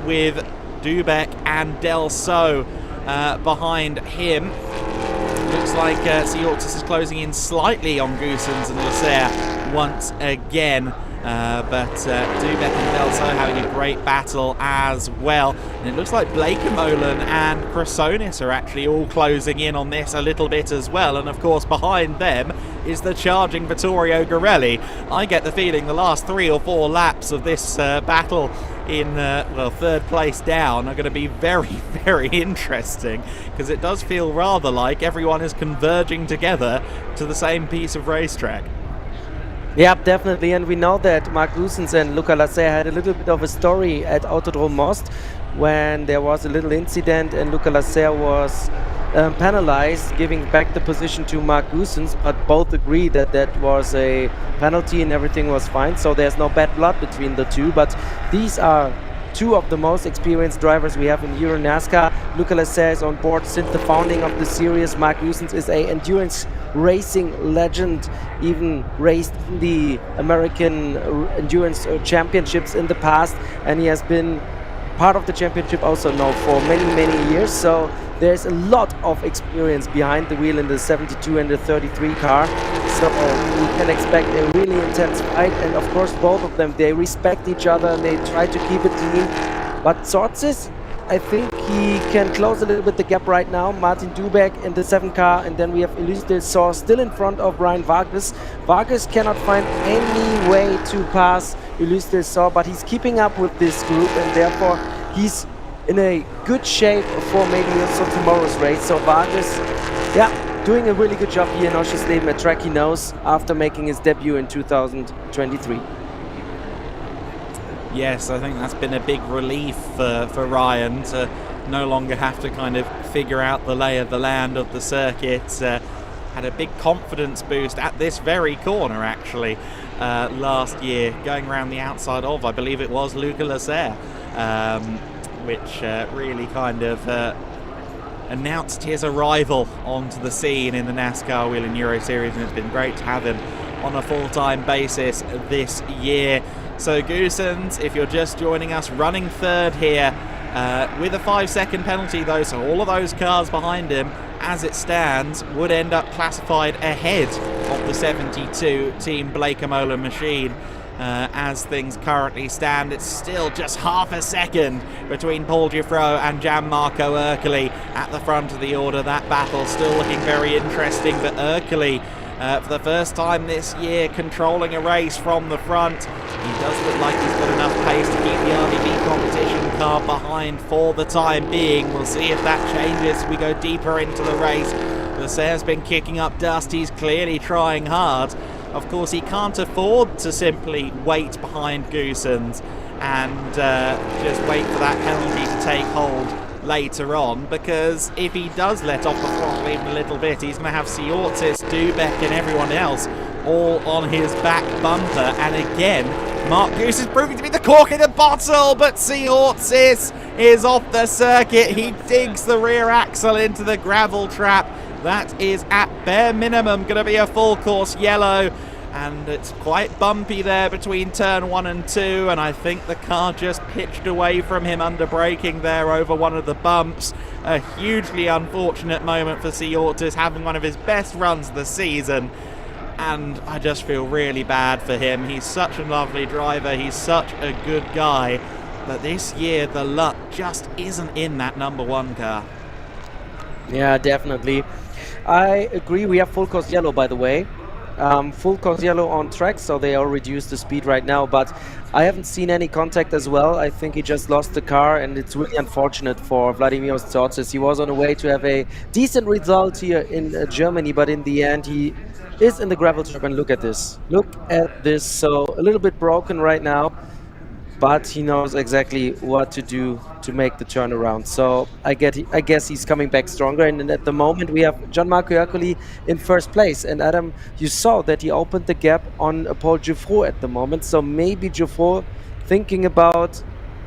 with Dubek and Del So behind him. Looks like Siortzis is closing in slightly on Goossens and Lasser once again. But Dubek and Del So having a great battle as well. And it looks like Bleekemolen and Krassonis are actually all closing in on this a little bit as well. And of course behind them is the charging Vittorio Girelli. I get the feeling the last 3 or 4 laps of this battle in third place down are going to be very, very interesting, because it does feel rather like everyone is converging together to the same piece of racetrack. Yeah, definitely, and we know that Mark Goossens and Luca Lasser had a little bit of a story at Autodrome Most when there was a little incident and Luca Lasser was penalized, giving back the position to Mark Goossens, but both agree that that was a penalty and everything was fine, so there's no bad blood between the two. But these are 2 of the most experienced drivers we have in EuroNASCAR. Luca Lasser is on board since the founding of the series. Mark Goossens is an endurance racing legend, even raced in the American Endurance Championships in the past, and he has been part of the championship also now for many, many years. So there's a lot of experience behind the wheel in the 72 and the 33 car. So we can expect a really intense fight, and of course both of them, they respect each other and they try to keep it clean. But Siortzis, I think he can close a little bit the gap right now. Martin Dubek in the 7 car, and then we have Ulysse Del So still in front of Ryan Vargas. Vargas cannot find any way to pass Ulysse Del So, but he's keeping up with this group, and therefore he's in a good shape for maybe also tomorrow's race. So Vargas, yeah, doing a really good job here in Oschersleben, a track he knows after making his debut in 2023. Yes, I think that's been a big relief for Ryan to no longer have to kind of figure out the lay of the land of the circuit. Had a big confidence boost at this very corner, actually, last year, going around the outside of, I believe it was, Luca Lasser, which really kind of announced his arrival onto the scene in the NASCAR Whelen Euro Series, and it's been great to have him on a full-time basis this year. So Goossens, if you're just joining us, running third here with a 5-second penalty though, so all of those cars behind him as it stands, would end up classified ahead of the 72 Team Blake-Amola machine. As things currently stand, it's still just half a second between Paul Giuffreau and Gianmarco Ercoli at the front of the order. That battle still looking very interesting, but Ercoli, for the first time this year, controlling a race from the front. He does look like he's got enough pace to keep the RBB competition car behind for the time being. We'll see if that changes as we go deeper into the race. Leclerc's been kicking up dust. He's clearly trying hard. Of course, he can't afford to simply wait behind Goossens and just wait for that penalty to take hold later on, because if he does let off the throttle even a little bit, he's going to have Siortis, Dubek and everyone else all on his back bumper. And again, Mark Goose is proving to be the cork in the bottle, but Siortis is off the circuit. He digs the rear axle into the gravel trap. That is at bare minimum going to be a full course yellow, and it's quite bumpy there between turn 1 and 2, and I think the car just pitched away from him under braking there over one of the bumps. A hugely unfortunate moment for Siortis, having one of his best runs of the season, and I just feel really bad for him. He's such a lovely driver, he's such a good guy, but this year the luck just isn't in that number 1 car. Yeah, definitely. I agree. We have full course yellow, by the way. Full course yellow on track, so they all reduced the speed right now, but I haven't seen any contact as well. I think he just lost the car, and it's really unfortunate for Vladimir Stotzis. He was on the way to have a decent result here in Germany, but in the end he is in the gravel trap, and look at this. Look at this. So a little bit broken right now, but he knows exactly what to do to make the turnaround. So I guess he's coming back stronger. And at the moment we have Gianmarco Ercoli in first place. And Adam, you saw that he opened the gap on Paul Giuffreau at the moment. So maybe Giuffreau thinking about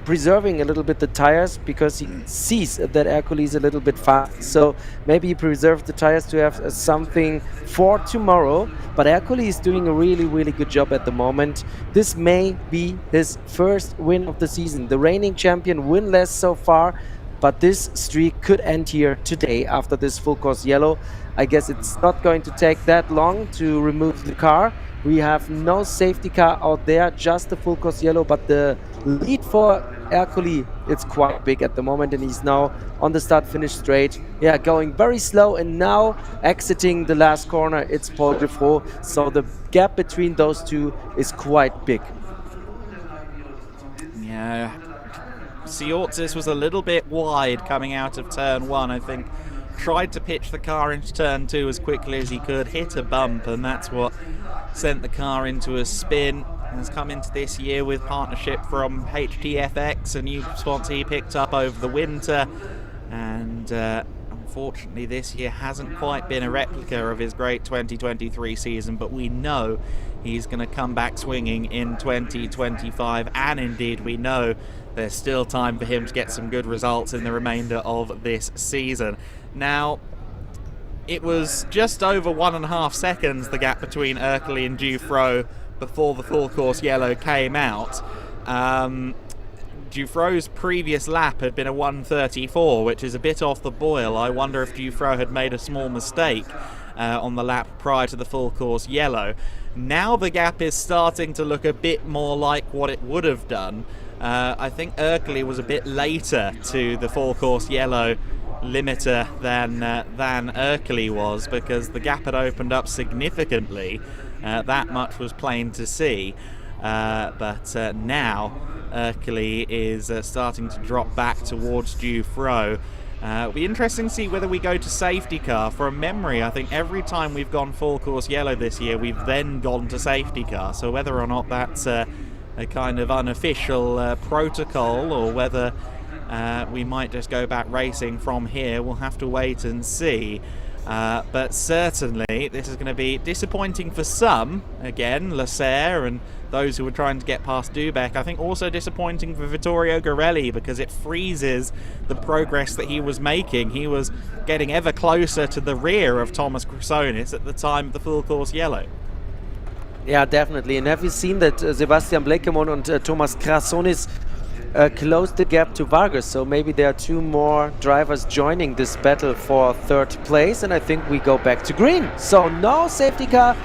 preserving a little bit the tires, because he sees that Ercoli is a little bit fast. So maybe he preserved the tires to have something for tomorrow. But Ercoli is doing a really, really good job at the moment. This may be his first win of the season. The reigning champion winless so far, but this streak could end here today after this full course yellow. I guess it's not going to take that long to remove the car. We have no safety car out there, just the full course yellow, but the lead for Ercoli, it's quite big at the moment, and he's now on the start-finish straight. Yeah, going very slow, and now exiting the last corner, it's Paul Giuffreau. So the gap between those two is quite big. Yeah, Siortis was a little bit wide coming out of turn 1, I think. Tried to pitch the car into turn 2 as quickly as he could, hit a bump, and that's what sent the car into a spin. Has come into this year with partnership from HTFX, a new sponsor he picked up over the winter, and unfortunately this year hasn't quite been a replica of his great 2023 season, but we know he's going to come back swinging in 2025, and indeed we know there's still time for him to get some good results in the remainder of this season. Now, it was just over 1.5 seconds, the gap between Ercoli and Giuffreau, before the full course yellow came out. Giuffreau's previous lap had been a 1:34, which is a bit off the boil. I wonder if Giuffreau had made a small mistake on the lap prior to the full course yellow. Now the gap is starting to look a bit more like what it would have done. I think Ercoli was a bit later to the full course yellow limiter than Ercoli was, because the gap had opened up significantly. That much was plain to see, but now Ercoli is starting to drop back towards Giuffreau. It'll be interesting to see whether we go to safety car. From memory, I think every time we've gone full course yellow this year, we've then gone to safety car. So whether or not that's a kind of unofficial protocol, or whether we might just go back racing from here, we'll have to wait and see. But certainly this is going to be disappointing for some, again, Leclerc and those who were trying to get past Dubek. I think also disappointing for Vittorio Gorelli, because it freezes the progress that he was making. He was getting ever closer to the rear of Thomas Chrysonis at the time of the full course yellow. Yeah, definitely. And have you seen that Sebastian Blekemolen and Thomas Chrysonis close the gap to Vargas. So maybe there are 2 more drivers joining this battle for 3rd place, and I think we go back to green. So no safety car.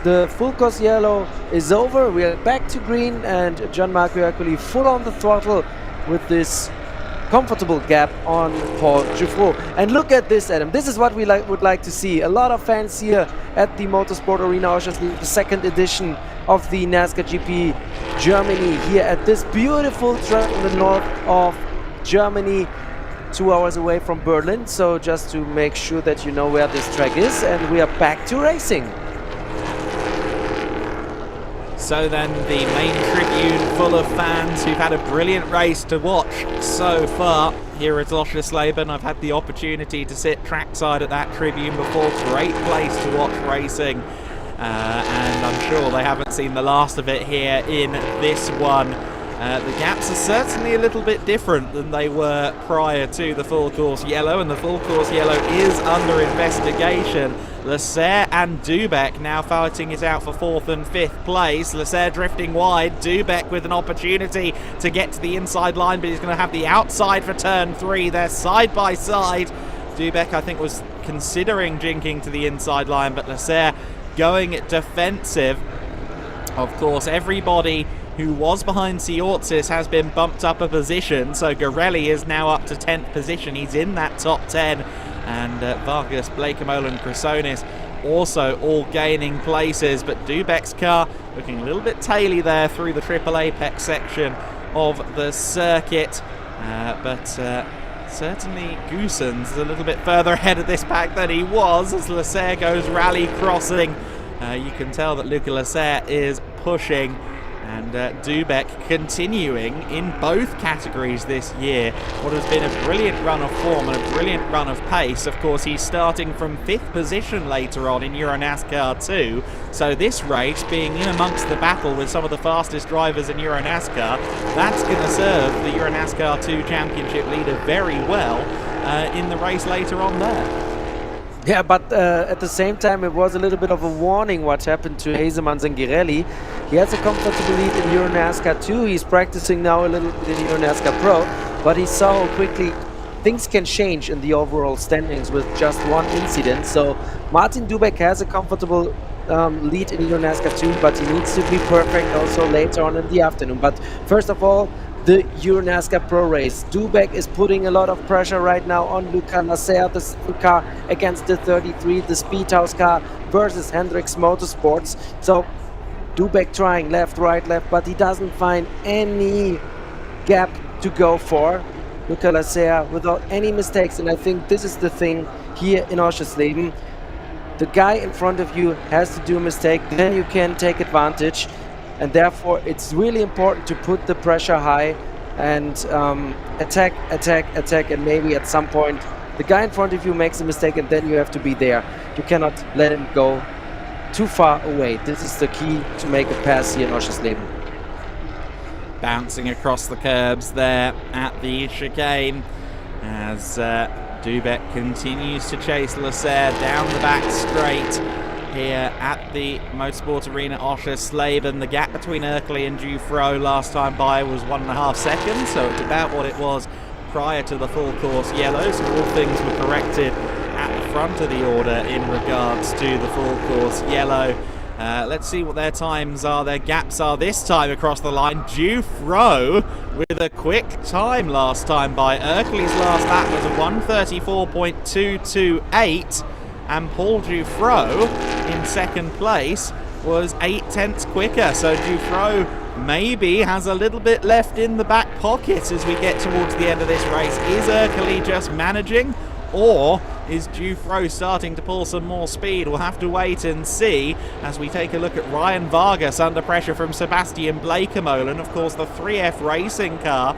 The full course yellow is over. We are back to green, and Gianmarco Ercoli full on the throttle with this comfortable gap on Paul Giuffreau. And look at this, Adam. This is what we would like to see. A lot of fans here at the Motorsport Arena Oschersleben, the 2nd edition of the NASCAR GP Germany, here at this beautiful track in the north of Germany, 2 hours away from Berlin. So just to make sure that you know where this track is, and we are back to racing. So then the main tribune full of fans who've had a brilliant race to watch so far here at Oschersleben. I've had the opportunity to sit trackside at that tribune before. Great place to watch racing, and I'm sure they haven't seen the last of it here in this one. The gaps are certainly a little bit different than they were prior to the full course yellow, and the full course yellow is under investigation. Leclerc and Dubek now fighting it out for 4th and 5th place. Leclerc drifting wide, Dubek with an opportunity to get to the inside line, but he's going to have the outside for turn 3. They're side by side. Dubek, I think, was considering jinking to the inside line, but Leclerc going defensive. Of course, everybody who was behind Siortzis has been bumped up a position, so Garelli is now up to 10th position. He's in that top 10, and Vargas, Blakemole and Chrysonis also all gaining places, but Dubek's car looking a little bit taily there through the Triple Apex section of the circuit, but certainly Goossens is a little bit further ahead of this pack than he was as Leclerc goes rally crossing. You can tell that Luca Leclerc is pushing, and Dubek continuing in both categories this year. What has been a brilliant run of form and a brilliant run of pace. Of course, he's starting from 5th position later on in EuroNASCAR 2. So this race, being in amongst the battle with some of the fastest drivers in EuroNASCAR, that's going to serve the EuroNASCAR 2 championship leader very well in the race later on there. Yeah, but at the same time, it was a little bit of a warning what happened to Hasemans and Girelli. He has a comfortable lead in EuroNASCAR 2. He's practicing now a little bit in EuroNASCAR Pro, but he saw how quickly things can change in the overall standings with just one incident. So Martin Dubek has a comfortable lead in EuroNASCAR 2, but he needs to be perfect also later on in the afternoon. But first of all, the EuroNASCAR Pro race. Dubek is putting a lot of pressure right now on Luca Leclerc, the 7 car against the 33, the Speedhouse car versus Hendrix Motorsports. So Dubek trying left, right, left, but he doesn't find any gap to go for. Luca Leclerc without any mistakes, and I think this is the thing here in Oschersleben. The guy in front of you has to do a mistake, then you can take advantage. And therefore, it's really important to put the pressure high and attack, and maybe at some point the guy in front of you makes a mistake and then you have to be there. You cannot let him go too far away. This is the key to make a pass here in Oschersleben. Bouncing across the curbs there at the chicane as Dubek continues to chase Leclerc down the back straight. Here at the Motorsport Arena Oschersleben, the gap between Ercoli and Giuffreau last time by was 1.5 seconds, so it's about what it was prior to the full course yellow. So all things were corrected at the front of the order in regards to the full course yellow. Let's see what their times are, their gaps are this time across the line. Giuffreau with a quick time last time by. Ercoli's last lap was a 1:34.228. And Paul Giuffreau in second place was 0.8 quicker. So Giuffreau maybe has a little bit left in the back pocket as we get towards the end of this race. Is Ercoli just managing, or is Giuffreau starting to pull some more speed? We'll have to wait and see as we take a look at Ryan Vargas under pressure from Sebastian Blakemole. And of course the 3F racing car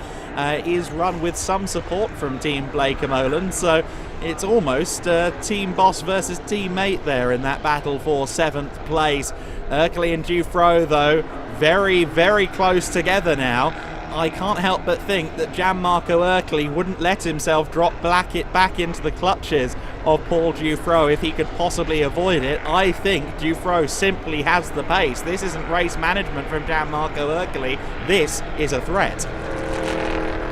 is run with some support from Team Blakemole, so it's almost team boss versus teammate there in that battle for 7th place. Ercoli and Giuffreau though very, very close together now. I can't help but think that Gianmarco Ercoli wouldn't let himself drop back into the clutches of Paul Giuffreau if he could possibly avoid it. I think Giuffreau simply has the pace. This isn't race management from Gianmarco Ercoli. This is a threat.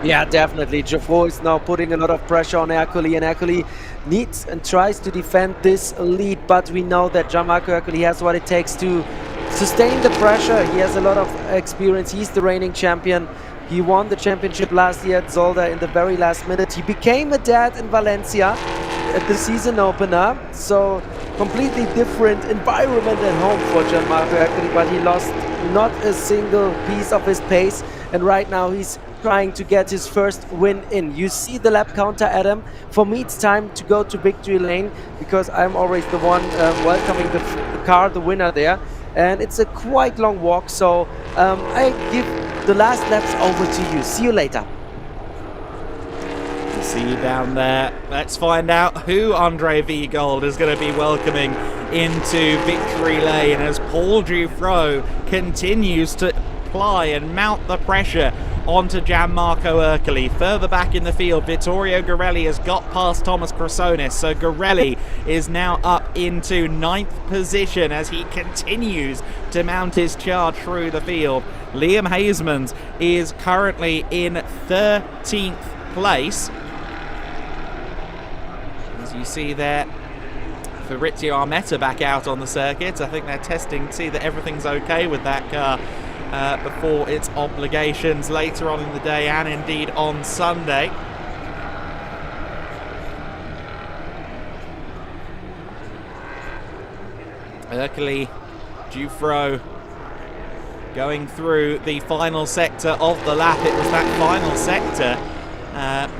Yeah, definitely. Geoffroy is now putting a lot of pressure on Ercole, and Ercole needs and tries to defend this lead, but we know that Gianmarco Ercole has what it takes to sustain the pressure. He has a lot of experience. He's the reigning champion. He won the championship last year at Zolder in the very last minute. He became a dad in Valencia at the season opener, so completely different environment at home for Gianmarco Ercole, but he lost not a single piece of his pace, and right now he's trying to get his first win in. You see the lap counter, Adam. For me, it's time to go to victory lane because I'm always the one welcoming the car, the winner there. And it's a quite long walk, so I give the last laps over to you. See you later. See you down there. Let's find out who Andre Viegold is going to be welcoming into victory lane as Paul Giuffreau continues to apply and mount the pressure onto Gianmarco Ercole. Further back in the field, Vittorio Garelli has got past Thomas Chrysonis, so Garelli is now up into 9th position as he continues to mount his charge through the field. Liam Hasemans is currently in 13th place. As you see there, Fabrizio Armetta back out on the circuit. I think they're testing to see that everything's okay with that car before its obligations later on in the day and indeed on Sunday. Ercole, Giuffreau going through the final sector of the lap. It was that final sector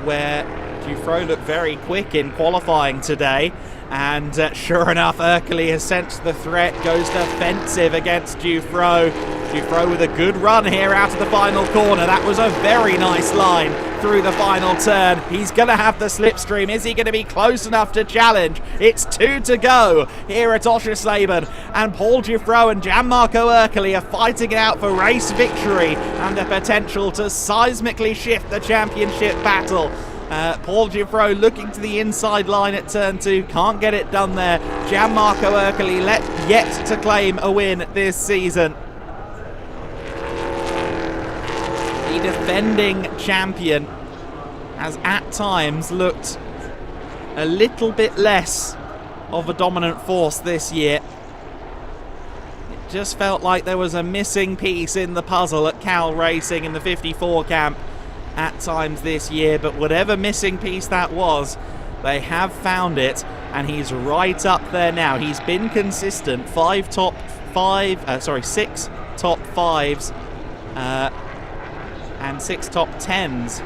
where Giuffreau looked very quick in qualifying today, and sure enough, Ercole has sensed the threat, goes defensive against Giuffreau. Giuffreau with a good run here out of the final corner. That was a very nice line through the final turn. He's going to have the slipstream. Is he going to be close enough to challenge? It's 2 to go here at Oschersleben, and Paul Giuffreau and Gianmarco Ercole are fighting it out for race victory and the potential to seismically shift the championship battle. Paul Giuffreau looking to the inside line at turn 2, can't get it done there. Gianmarco Ercole yet to claim a win this season. The defending champion has at times looked a little bit less of a dominant force this year. It just felt like there was a missing piece in the puzzle at Cal Racing in the 54 camp at times this year, but whatever missing piece that was, they have found it, and he's right up there now. He's been consistent, 6 top 5s and 6 top 10s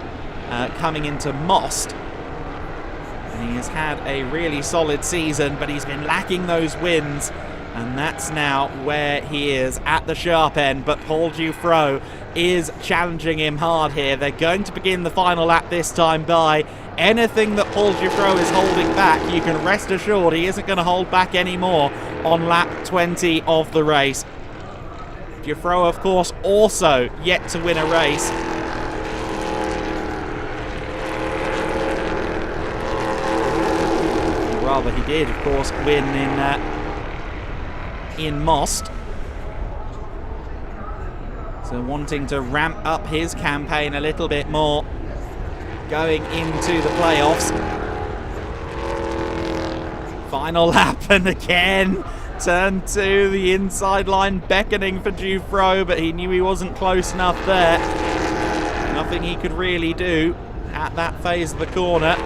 coming into Most, and he has had a really solid season, but he's been lacking those wins, and that's now where he is at the sharp end. But Paul Giuffreau is challenging him hard here. They're going to begin the final lap this time by anything that Paul Giuffreau is holding back. You can rest assured he isn't going to hold back anymore on lap 20 of the race. Giuffreau, of course, also yet to win a race. Rather, he did, of course, win in Most. So wanting to ramp up his campaign a little bit more going into the playoffs. Final lap, and again turn 2, the inside line beckoning for Giuffreau, but he knew he wasn't close enough there. Nothing he could really do at that phase of the corner.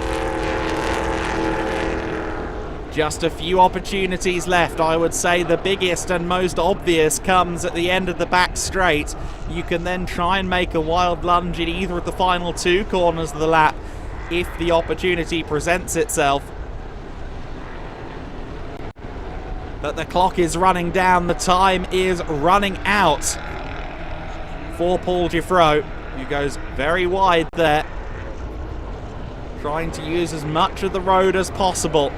Just a few opportunities left. I would say the biggest and most obvious comes at the end of the back straight. You can then try and make a wild lunge in either of the final 2 corners of the lap if the opportunity presents itself. But the clock is running down, the time is running out for Paul Giuffreau, who goes very wide there, trying to use as much of the road as possible.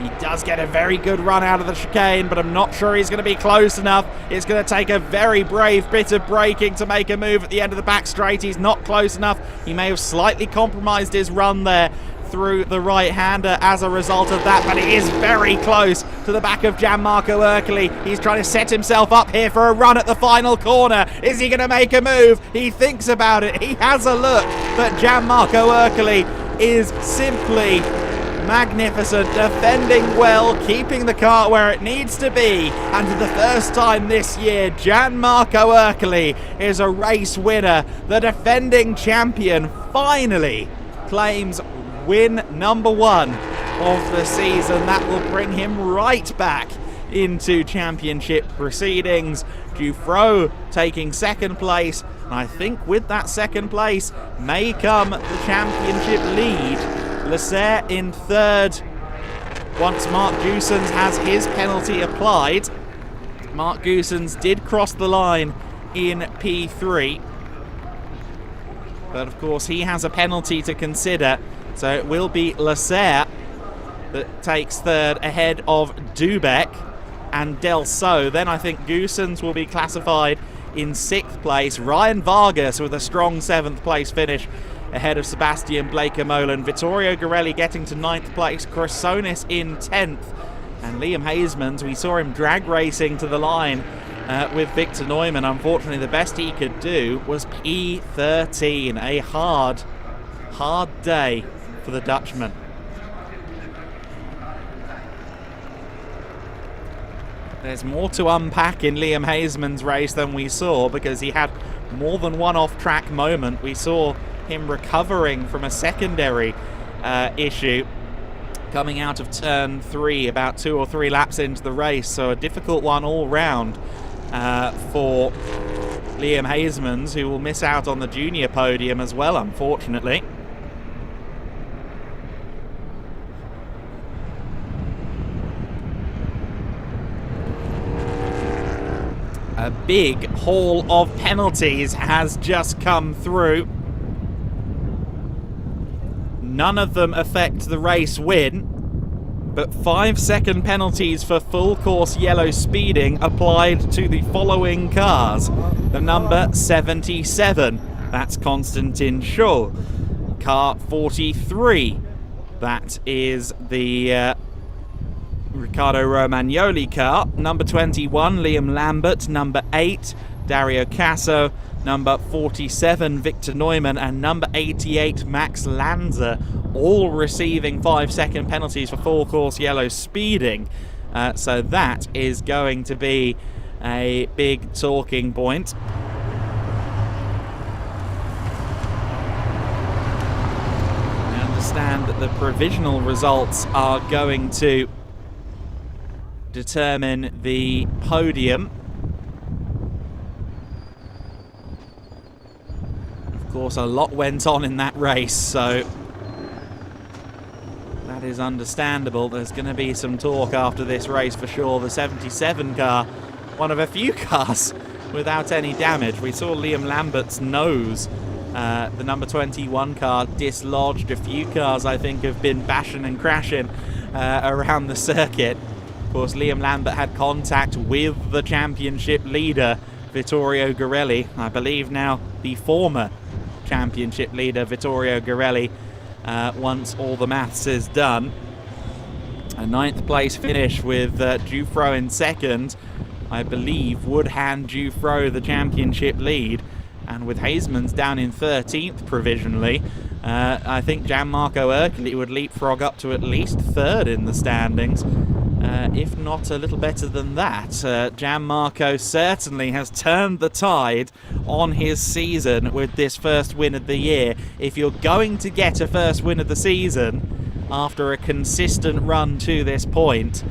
He does get a very good run out of the chicane, but I'm not sure he's going to be close enough. It's going to take a very brave bit of braking to make a move at the end of the back straight. He's not close enough. He may have slightly compromised his run there through the right-hander as a result of that, but it is very close to the back of Gianmarco Ercoli. He's trying to set himself up here for a run at the final corner. Is he going to make a move? He thinks about it. He has a look, but Gianmarco Ercoli is simply magnificent, defending well, keeping the car where it needs to be, and for the first time this year, Gianmarco Ercoli is a race winner. The defending champion finally claims win number 1 of the season. That will bring him right back into championship proceedings. Dufresne taking second place, and I think with that second place may come the championship lead. Lasser in third once Mark Goossens has his penalty applied. Mark Goossens did cross the line in P3, but of course he has a penalty to consider, so it will be Lasser that takes third ahead of Dubeck and Delso. Then I think Goossens will be classified in 6th place. Ryan Vargas with a strong 7th place finish ahead of Sebastian Blaker-Molen. Vittorio Garelli getting to 9th place. Chrysonis in 10th. And Liam Hasemans, we saw him drag racing to the line with Victor Neumann. Unfortunately, the best he could do was P13. A hard day for the Dutchman. There's more to unpack in Liam Hasemans' race than we saw, because he had more than one off-track moment. We saw him recovering from a secondary issue coming out of turn 3 about 2 or 3 laps into the race, so a difficult one all round for Liam Hasemans, who will miss out on the junior podium as well, unfortunately. A big haul of penalties has just come through. None of them affect the race win, but 5-second penalties for full course yellow speeding applied to the following cars. The number 77, that's Konstantin Schul. Car 43, that is the Riccardo Romagnoli car. Number 21, Liam Lambert. Number 8, Dario Casso. Number 47, Victor Neumann. And number 88, Max Lanza, all receiving 5-second penalties for full course yellow speeding. So that is going to be a big talking point. I understand that the provisional results are going to determine the podium. Of course, a lot went on in that race, so that is understandable. There's going to be some talk after this race for sure. The 77 car, one of a few cars without any damage. We saw Liam Lambert's nose, the number 21 car, dislodged. A few cars, I think, have been bashing and crashing around the circuit. Of course, Liam Lambert had contact with the championship leader, Vittorio Garelli. I believe now the former championship leader, Vittorio Garelli, once all the maths is done. A 9th place finish with Dufresne in 2nd, I believe, would hand Dufresne the championship lead. And with Hasemans down in 13th provisionally, I think Gianmarco Ercoli would leapfrog up to at least 3rd in the standings. If not a little better than that. Gianmarco certainly has turned the tide on his season with this first win of the year. If you're going to get a first win of the season after a consistent run to this point,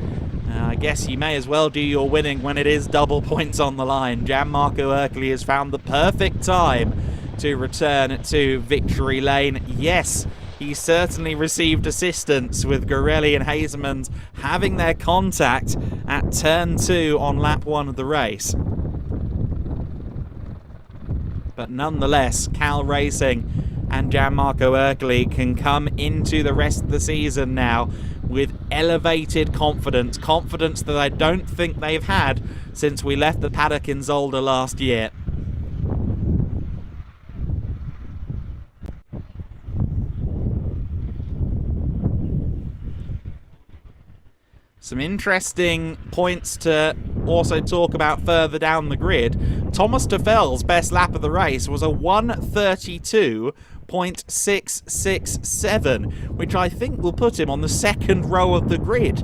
I guess you may as well do your winning when it is double points on the line. Gianmarco Ercoli has found the perfect time to return to victory lane. Yes, he certainly received assistance with Garelli and Hasemans having their contact at turn 2 on lap 1 of the race. But nonetheless, Cal Racing and Gianmarco Ercoli can come into the rest of the season now with elevated confidence. Confidence that I don't think they've had since we left the paddock in Zolder last year. Some interesting points to also talk about further down the grid. Thomas Teufel's best lap of the race was a 1:32.667, which I think will put him on the second row of the grid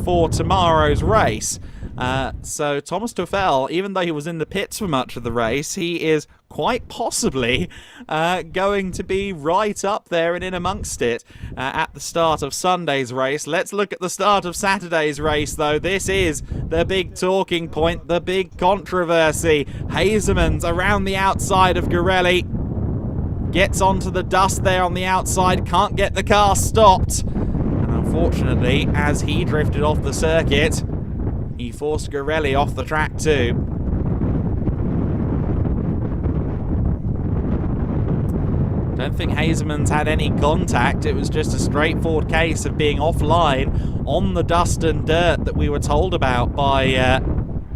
for tomorrow's race. So Thomas Teufel, even though he was in the pits for much of the race, he is quite possibly going to be right up there and in amongst it at the start of Sunday's race. Let's look at the start of Saturday's race, though. This is the big talking point, the big controversy. Hazeman's around the outside of Garelli. Gets onto the dust there on the outside, can't get the car stopped. And unfortunately, as he drifted off the circuit, he forced Garelli off the track too. Don't think Hazeman's had any contact. It was just a straightforward case of being offline on the dust and dirt that we were told about by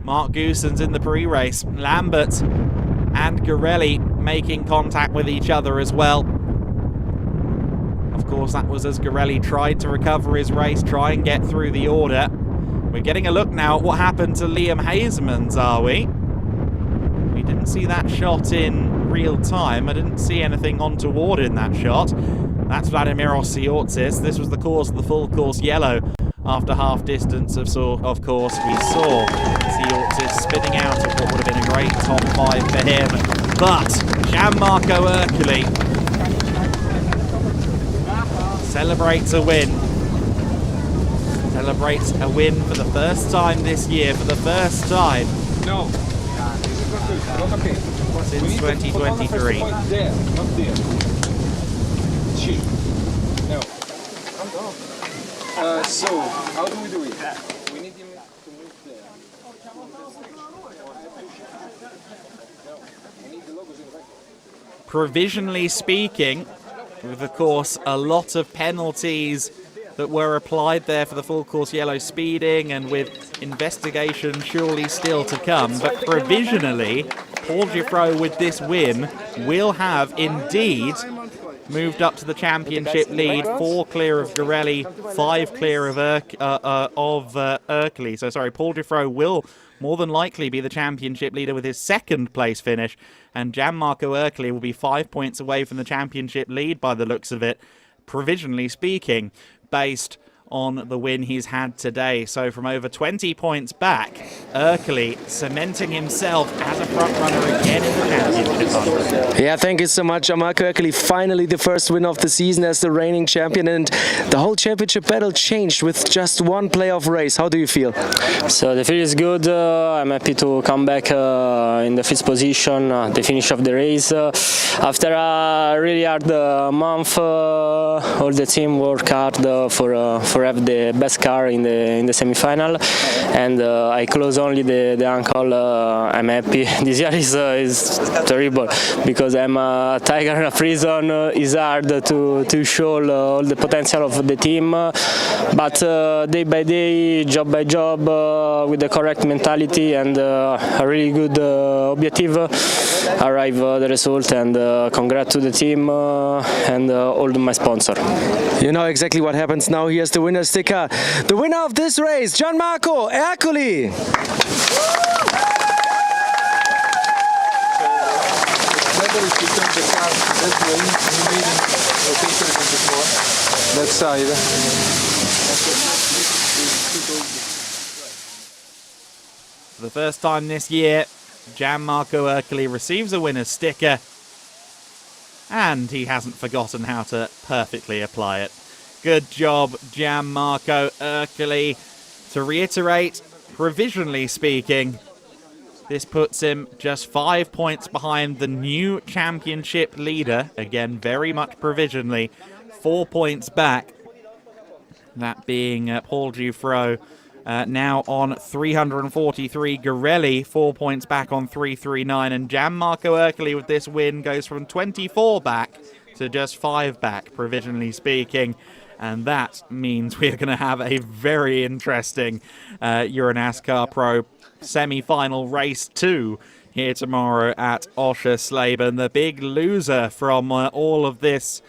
Mark Goossens in the pre-race. Lambert and Garelli making contact with each other as well. Of course, that was as Garelli tried to recover his race, try and get through the order. We're getting a look now at what happened to Liam Hazeman's, are we? We didn't see that shot in real time. I didn't see anything untoward in that shot. That's Vladimir Osiortis. This was the cause of the full course yellow. After half distance, of course, we saw Osiortis spinning out of what would have been a great top 5 for him. But Gianmarco Ercoli celebrates a win. Celebrates a win for the first time this year, for the first time since 2023. So, how do we do it? We need him to move there. We need the logos in the back. Provisionally speaking, with of course a lot of penalties that were applied there for the full course yellow speeding, and with investigation surely still to come, but provisionally Paul Giffreau with this win will have indeed moved up to the championship lead, 4 clear of Garelli, 5 clear of Ercoli. So sorry, Paul Giffreau will more than likely be the championship leader with his second place finish, and Gianmarco Ercoli will be 5 points away from the championship lead by the looks of it, provisionally speaking, based on the win he's had today. So from over 20 points back, Ercoli cementing himself as a front runner again in the championship. Yeah, thank you so much, Gianmarco Ercoli. Finally the first win of the season as the reigning champion, and the whole championship battle changed with just one playoff race. How do you feel? So the feel is good. I'm happy to come back in the 5th position, the finish of the race. After a really hard month, all the team worked hard for have the best car in the semi-final, and I close only the ankle. I'm happy. This year is terrible because I'm a tiger in a prison. It's hard to show all the potential of the team, but day by day, job by job, with the correct mentality and a really good objective, arrive the result, and congrats to the team and all my sponsor. You know exactly what happens now. Here's the winner sticker. The winner of this race, Gianmarco Ercoli. That side. For the first time this year, Gianmarco Ercoli receives a winner's sticker, and he hasn't forgotten how to perfectly apply it. Good job, Gianmarco Ercoli. To reiterate, provisionally speaking, this puts him just 5 points behind the new championship leader. Again, very much provisionally, 4 points back. That being Paul Giffreau, now on 343. Garelli, 4 points back on 339. And Gianmarco Ercoli with this win goes from 24 back to just 5 back, provisionally speaking. And that means we're going to have a very interesting EuroNASCAR Pro semi-final race 2 here tomorrow at Oschersleben. The big loser from all of this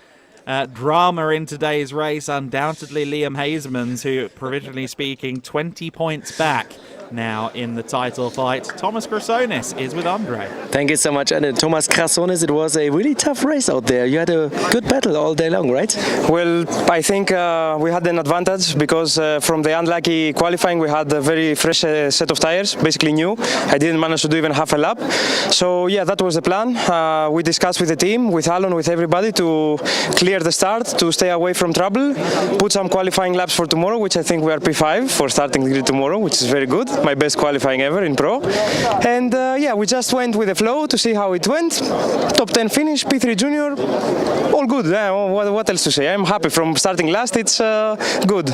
Drama in today's race, undoubtedly Liam Hasemans, who, provisionally speaking, 20 points back now in the title fight. Thomas Krasonis is with Andre. Thank you so much. And Thomas Krasonis, it was a really tough race out there. You had a good battle all day long, right? Well, I think we had an advantage because from the unlucky qualifying we had a very fresh set of tires, basically new. I didn't manage to do even half a lap. So yeah, that was the plan. We discussed with the team, with Alan, with everybody to clear the start, to stay away from trouble, put some qualifying laps for tomorrow, which I think we are P5 for starting the grid tomorrow, which is very good. My best qualifying ever in Pro. And yeah, we just went with the flow to see how it went. Top 10 finish, P3 Junior, all good. What else to say? I'm happy from starting last. It's good.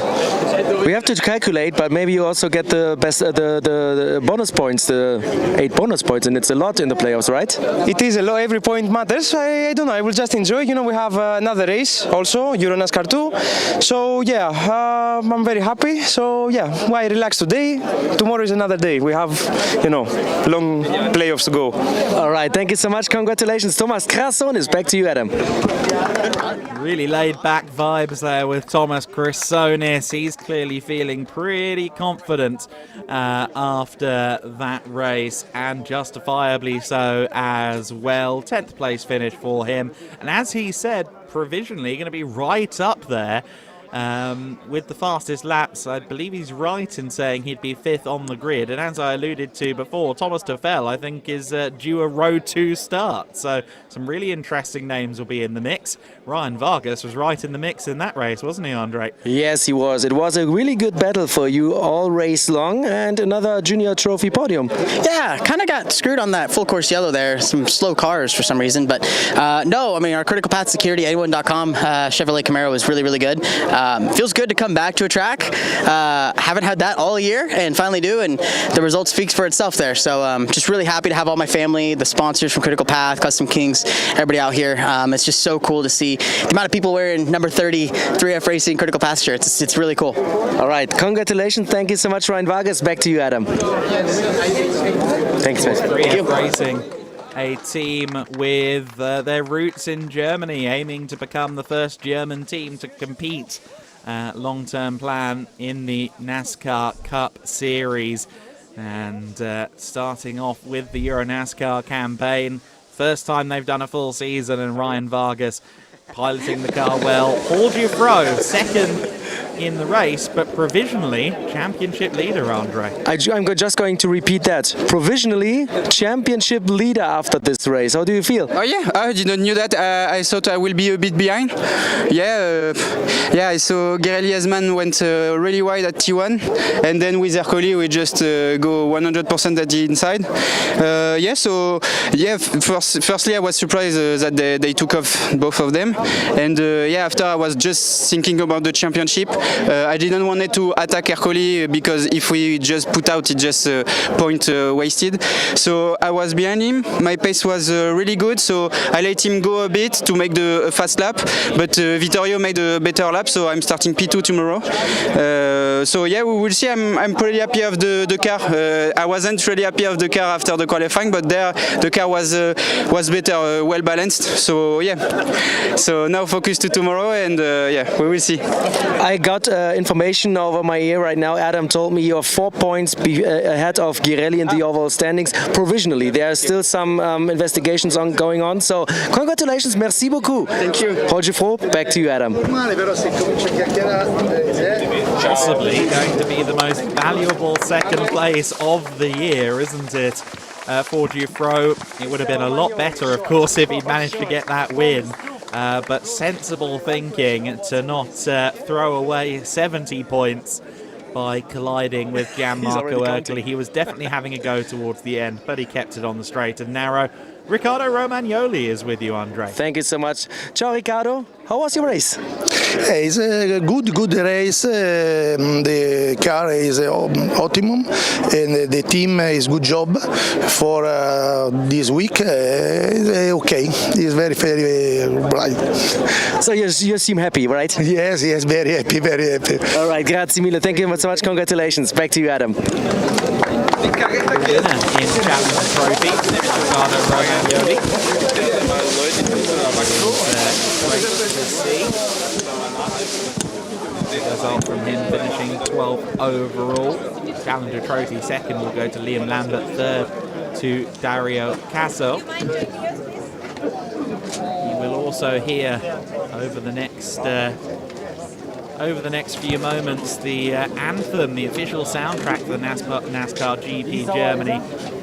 We have to calculate, but maybe you also get the best, the bonus points, the 8 bonus points, and it's a lot in the playoffs, right? It is a lot. Every point matters. I don't know. I will just enjoy. You know, we have another race also, EuroNASCAR 2. So yeah, I'm very happy. So yeah, I relax today. Tomorrow is another day. We have, you know, long playoffs to go. All right. Thank you so much. Congratulations, Thomas Krasonis. Back to you, Adam. Really laid back vibes there with Thomas Krasonis. He's clearly feeling pretty confident after that race, and justifiably so as well. 10th place finish for him, and as he said, provisionally going to be right up there with the fastest laps. I believe he's right in saying he'd be 5th on the grid, and as I alluded to before, Thomas Tefel I think is due a Row 2 start, so some really interesting names will be in the mix. Ryan Vargas was right in the mix in that race, wasn't he, Andre? Yes, he was. It was a really good battle for you all race long, and another junior trophy podium. Yeah, kind of got screwed on that full course yellow there. Some slow cars for some reason, but no, I mean, our critical path security, anyone.com Chevrolet Camaro was really, really good. Feels good to come back to a track. Haven't had that all year and finally do, and the result speaks for itself there. So just really happy to have all my family, the sponsors from Critical Path, Custom Kings, everybody out here. It's just so cool to see the amount of people wearing number 30 3F Racing Critical Path shirts. It's really cool. All right, congratulations. Thank you so much, Ryan Vargas. Back to you, Adam. Thanks, man. 3F Racing, a team with their roots in Germany, aiming to become the first German team to compete long-term plan in the NASCAR Cup Series. And starting off with the EuroNASCAR campaign, first time they've done a full season, and Ryan Vargas piloting the car well. Paul Dufro, second in the race, but provisionally championship leader, Andre. I'm just going to repeat that. Provisionally championship leader after this race. How do you feel? Oh yeah, I didn't know that. I thought I will be a bit behind. Yeah, I saw Gerelli Asman went really wide at T1, and then with Ercoli we just go 100% at the inside. Yeah, so yeah, firstly I was surprised that they took off both of them, and yeah, after I was just thinking about the championship. I didn't want it to attack Ercoli because if we just put out, it's just point wasted. So I was behind him. My pace was really good, so I let him go a bit to make the fast lap. But Vittorio made a better lap, so I'm starting P2 tomorrow. So yeah, we will see. I'm pretty happy of the car. I wasn't really happy of the car after the qualifying, but there the car was better, well balanced. So yeah. So now focus to tomorrow, and yeah, we will see. I got information over my ear right now. Adam told me you're 4 points ahead of Girelli in the overall standings provisionally. There are still some investigations going on. So congratulations, merci beaucoup. Thank you. Paul Geffro, back to you, Adam. Possibly going to be the most valuable second place of the year, isn't it? For Dufro, it would have been a lot better, of course, if he'd managed to get that win. But sensible thinking to not throw away 70 points by colliding with Gianmarco Ercoli. He was definitely having a go towards the end, but he kept it on the straight and narrow. Ricardo Romagnoli is with you, Andre. Thank you so much. Ciao, Ricardo. How was your race? It's a good race. The car is optimum, and the team is good job for this week. Okay, it's very, very bright. So you seem happy, right? Yes, very happy, very happy. All right, grazie mille. Thank you so much. Congratulations. Back to you, Adam. In Challenge Trophy, Ricardo Romagnoli Ravioli. Great to see. Result from him finishing 12th overall. Challenger Trophy second will go to Liam Lambert, third to Dario Casso. You will also hear over the next few moments the anthem, the official soundtrack for the NASCAR GP Germany.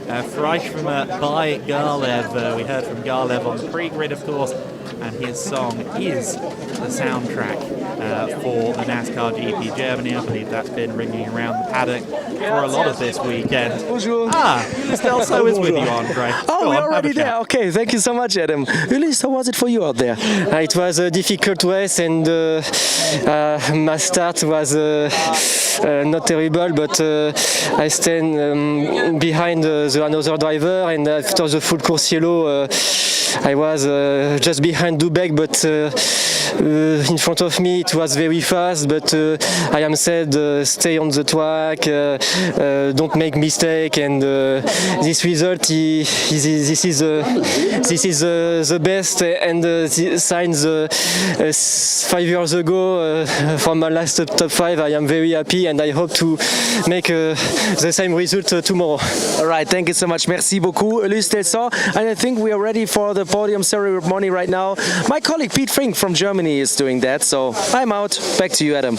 Freischwimmer by Garlev. We heard from Garlev on the pre-grid, of course, and his song is the soundtrack for the NASCAR GP Germany. I believe that's been ringing around the paddock for a lot of this weekend. Bonjour. Ulysse Delso is with you, Andre. Oh, we're already there. Okay, thank you so much, Adam. Ulysse, how was it for you out there? It was a difficult race, and my start was not terrible, but I stand behind another driver, and after the full course yellow, I was just behind Dubek, but in front of me it was very fast, but I am said stay on the track, don't make mistake, and this result this is the best, and the signs 5 years ago from my last top 5. I am very happy, and I hope to make the same result tomorrow. All right, thank you so much. Merci beaucoup, Ulysse Delso. And I think we are ready for the podium ceremony right now. My colleague Pete Frink from Germany is doing that, so I'm out. Back to you, Adam.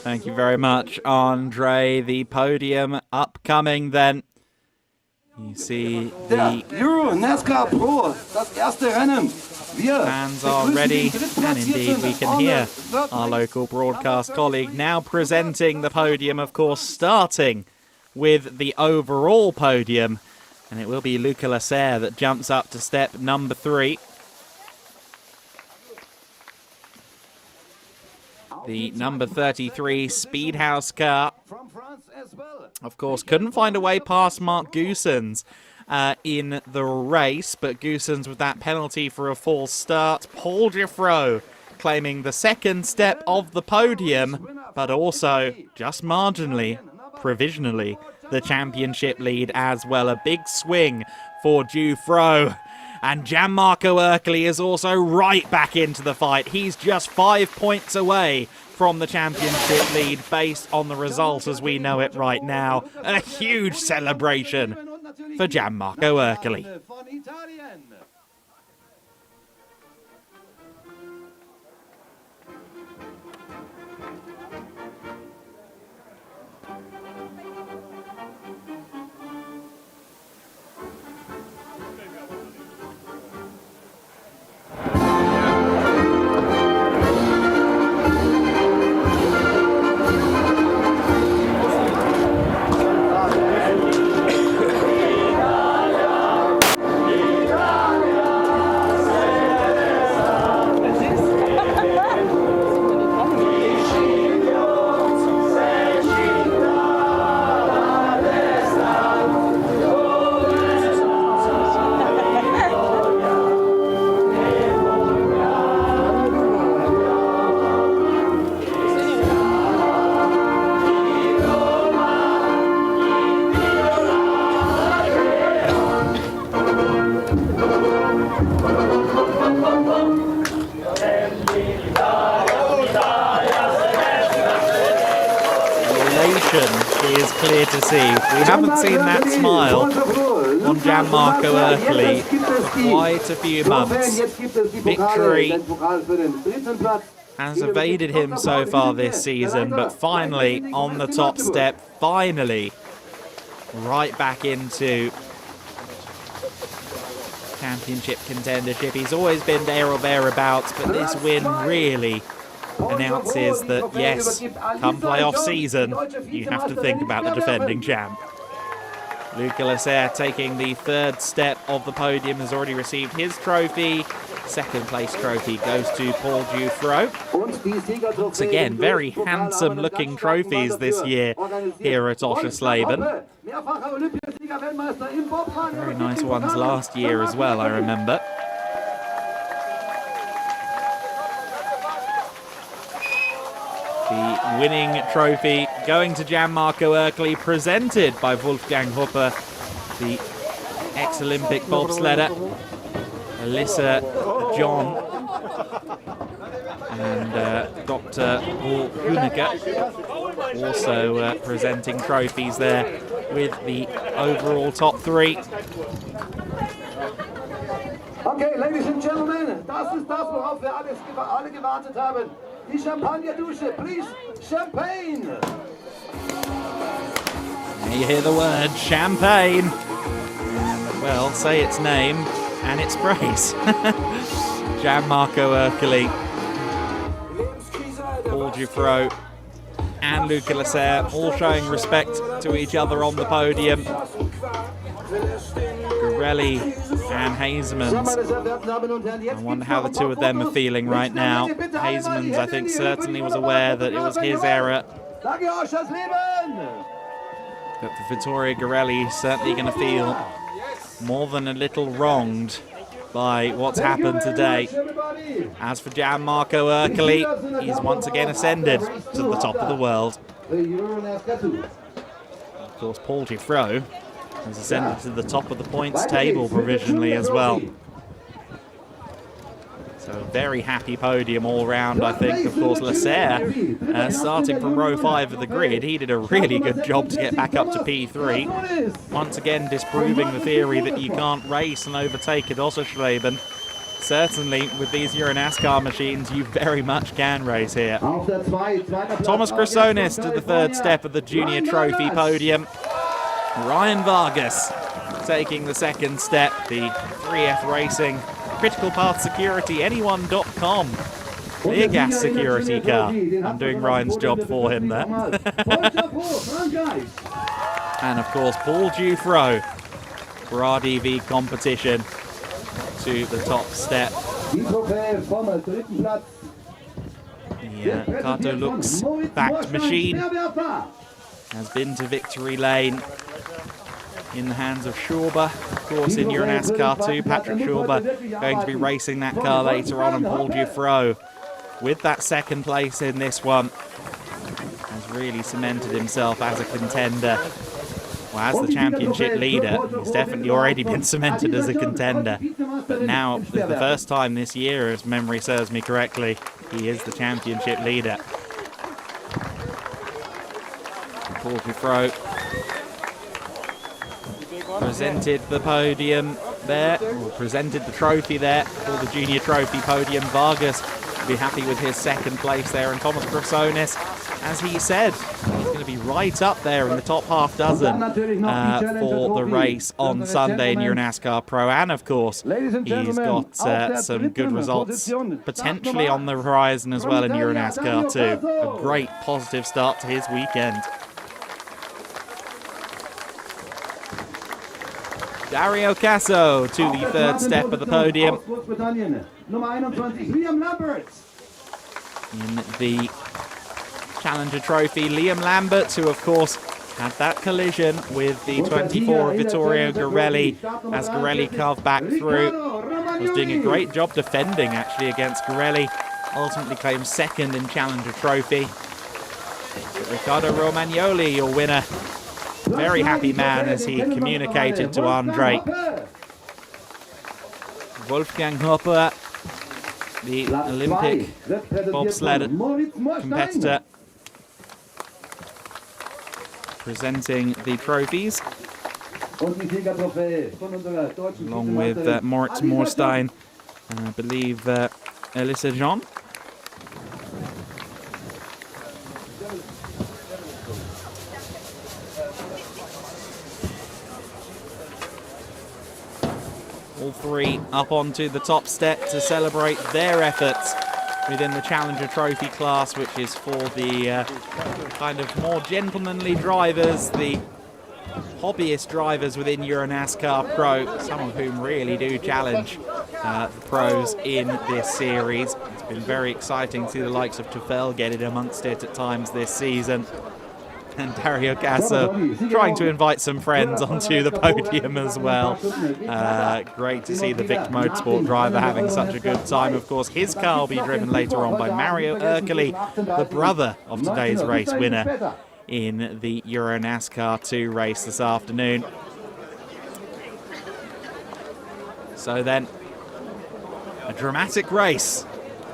Thank you very much, Andre. The podium upcoming then. You see the EuroNASCAR Pro, das erste Rennen. fans are ready, and indeed we can hear our local broadcast colleague now presenting the podium, of course, starting with the overall podium. And it will be Luca Lasserre that jumps up to step number 3. The number 33 Speedhouse car, of course, couldn't find a way past Mark Goossens in the race, but Goossens with that penalty for a false start. Paul Giffreau claiming the second step of the podium, but also, just marginally, provisionally, the championship lead as well. A big swing for Giffreau. And Gianmarco Ercoli is also right back into the fight. He's just 5 points away from the championship lead based on the result as we know it right now. A huge celebration for Gianmarco Ercoli. Is clear to see. We haven't seen that smile on Gianmarco Ercoli for quite a few months. Victory has evaded him so far this season, but finally on the top step, finally right back into championship contendership. He's always been there or thereabouts, but this win really announces that, yes, come playoff season, you have to think about the defending champ. Luca Lasserre taking the third step of the podium has already received his trophy. Second place trophy goes to Paul Giffreau. Once again, very handsome looking trophies this year here at Oschersleben. Very nice ones last year as well, I remember. The winning trophy going to Gianmarco Ercoli, presented by Wolfgang Hupper, the ex-Olympic bobsledder, Alyssa John, and Dr. Paul Huneke, also presenting trophies there with the overall top 3. Okay, ladies and gentlemen, das ist das, worauf wir alle gewartet haben. Die Champagnerdusche, please, champagne! You hear the word champagne. Well, say its name and its praise. Gianmarco Ercoli, Paul Dufresne, and Luca Lasserre all showing respect to each other on the podium. Garelli and Hazemans. I wonder how the two of them are feeling right now. Hazemans, I think, certainly was aware that it was his error. But for Vittorio Garelli, he's certainly going to feel more than a little wronged by what's happened today. As for Gianmarco Ercoli, he's once again ascended to the top of the world. Of course, Paul Dufresne has ascended to the top of the points table provisionally as well. So a very happy podium all round, I think. Of course, Lasserre, starting from row 5 of the grid, he did a really good job to get back up to P3. Once again, disproving the theory that you can't race and overtake at Oschersleben. Certainly, with these EuroNASCAR machines, you very much can race here. Thomas Chrysonis to the 3rd step of the Junior Trophy podium. Ryan Vargas taking the 2nd step, the 3F Racing Critical Path Security, anyone.com clear gas security car. I'm doing Ryan's job for him there. And of course, Paul Dufresne for RDV competition to the top step. The Kato Lux backed machine has been to victory lane in the hands of Schauber. Of course, in EuroNASCAR 2, Patrick Schauber going to be racing that car later on, and Paul Dufresne, with that 2nd place in this one, has really cemented himself as a contender. Well, as the championship leader, he's definitely already been cemented as a contender. But now, for the first time this year, as memory serves me correctly, he is the championship leader. Paul Dufresne presented the podium there, or presented the trophy there for the Junior Trophy podium. Vargas will be happy with his 2nd place there, and Thomas Chrysonis, as he said, he's going to be right up there in the top half dozen for the race on Sunday in EuroNASCAR Pro. And of course, he's got some good results potentially on the horizon as well in EuroNASCAR 2. A great positive start to his weekend. Dario Casso to the 3rd step of the podium. In the Challenger Trophy, Liam Lambert, who of course had that collision with the 24 of Vittorio Garelli as Garelli carved back through. Was doing a great job defending actually against Garelli. Ultimately claimed 2nd in Challenger Trophy. But Riccardo Romagnoli, your winner. Very happy man as he communicated to Andre. Wolfgang Hopper, the Olympic bobsled competitor, presenting the trophies, along with Moritz Moorstein and I believe Alyssa Jean. All 3 up onto the top step to celebrate their efforts within the Challenger Trophy class, which is for the kind of more gentlemanly drivers, the hobbyist drivers within EuroNASCAR Pro, some of whom really do challenge the pros in this series. It's been very exciting to see the likes of Tufel get in amongst it at times this season. And Dario Casso trying to invite some friends onto the podium as well. Great to see the Vic Motorsport driver having such a good time. Of course, his car will be driven later on by Mario Ercoli, the brother of today's race winner in the EuroNASCAR 2 race this afternoon. So then, a dramatic race,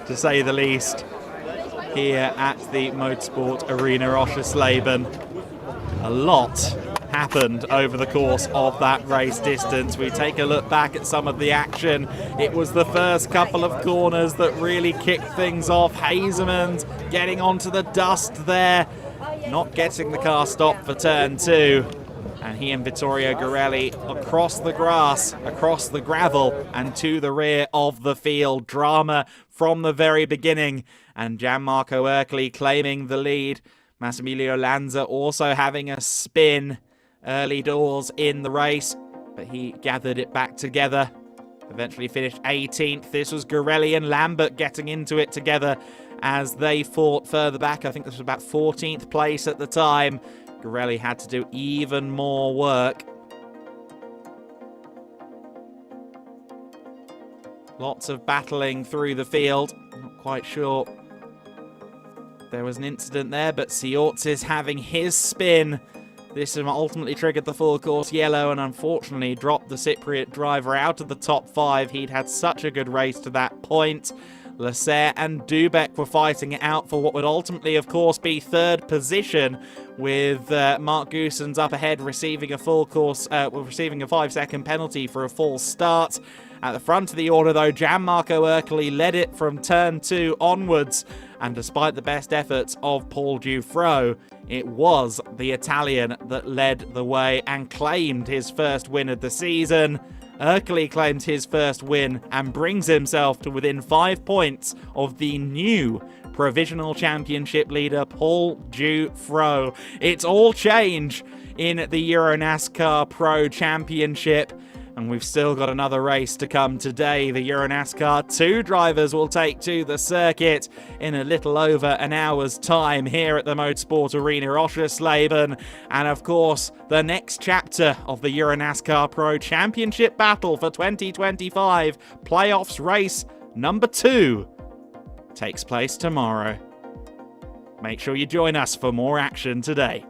to say the least, here at the Motorsport Arena Oschersleben. A lot happened over the course of that race distance. We take a look back at some of the action. It was the first couple of corners that really kicked things off. Hazeman getting onto the dust there, not getting the car stopped for turn 2. And he and Vittorio Girelli across the grass, across the gravel, and to the rear of the field. Drama from the very beginning. And Gianmarco Ercoli claiming the lead. Massimilio Lanza also having a spin early doors in the race, but he gathered it back together. Eventually finished 18th. This was Girelli and Lambert getting into it together as they fought further back. I think this was about 14th place at the time. Girelli had to do even more work. Lots of battling through the field. Not quite sure there was an incident there, but Siortzis having his spin. This ultimately triggered the full course yellow and unfortunately dropped the Cypriot driver out of the top 5. He'd had such a good race to that point. Lasser and Dubek were fighting it out for what would ultimately, of course, be 3rd position, with Mark Goossens up ahead receiving a full course, receiving a 5-second penalty for a false start. At the front of the order, though, Gianmarco Ercoli led it from turn 2 onwards, and despite the best efforts of Paul Dufresne, it was the Italian that led the way and claimed his first win of the season. Ercoli claimed his first win and brings himself to within 5 points of the new provisional championship leader, Paul Dufresne. It's all change in the EuroNASCAR Pro Championship. And we've still got another race to come today. The EuroNASCAR 2 drivers will take to the circuit in a little over an hour's time here at the Motorsport Arena Oschersleben. And of course, the next chapter of the EuroNASCAR Pro Championship battle for 2025, playoffs race number 2, takes place tomorrow. Make sure you join us for more action today.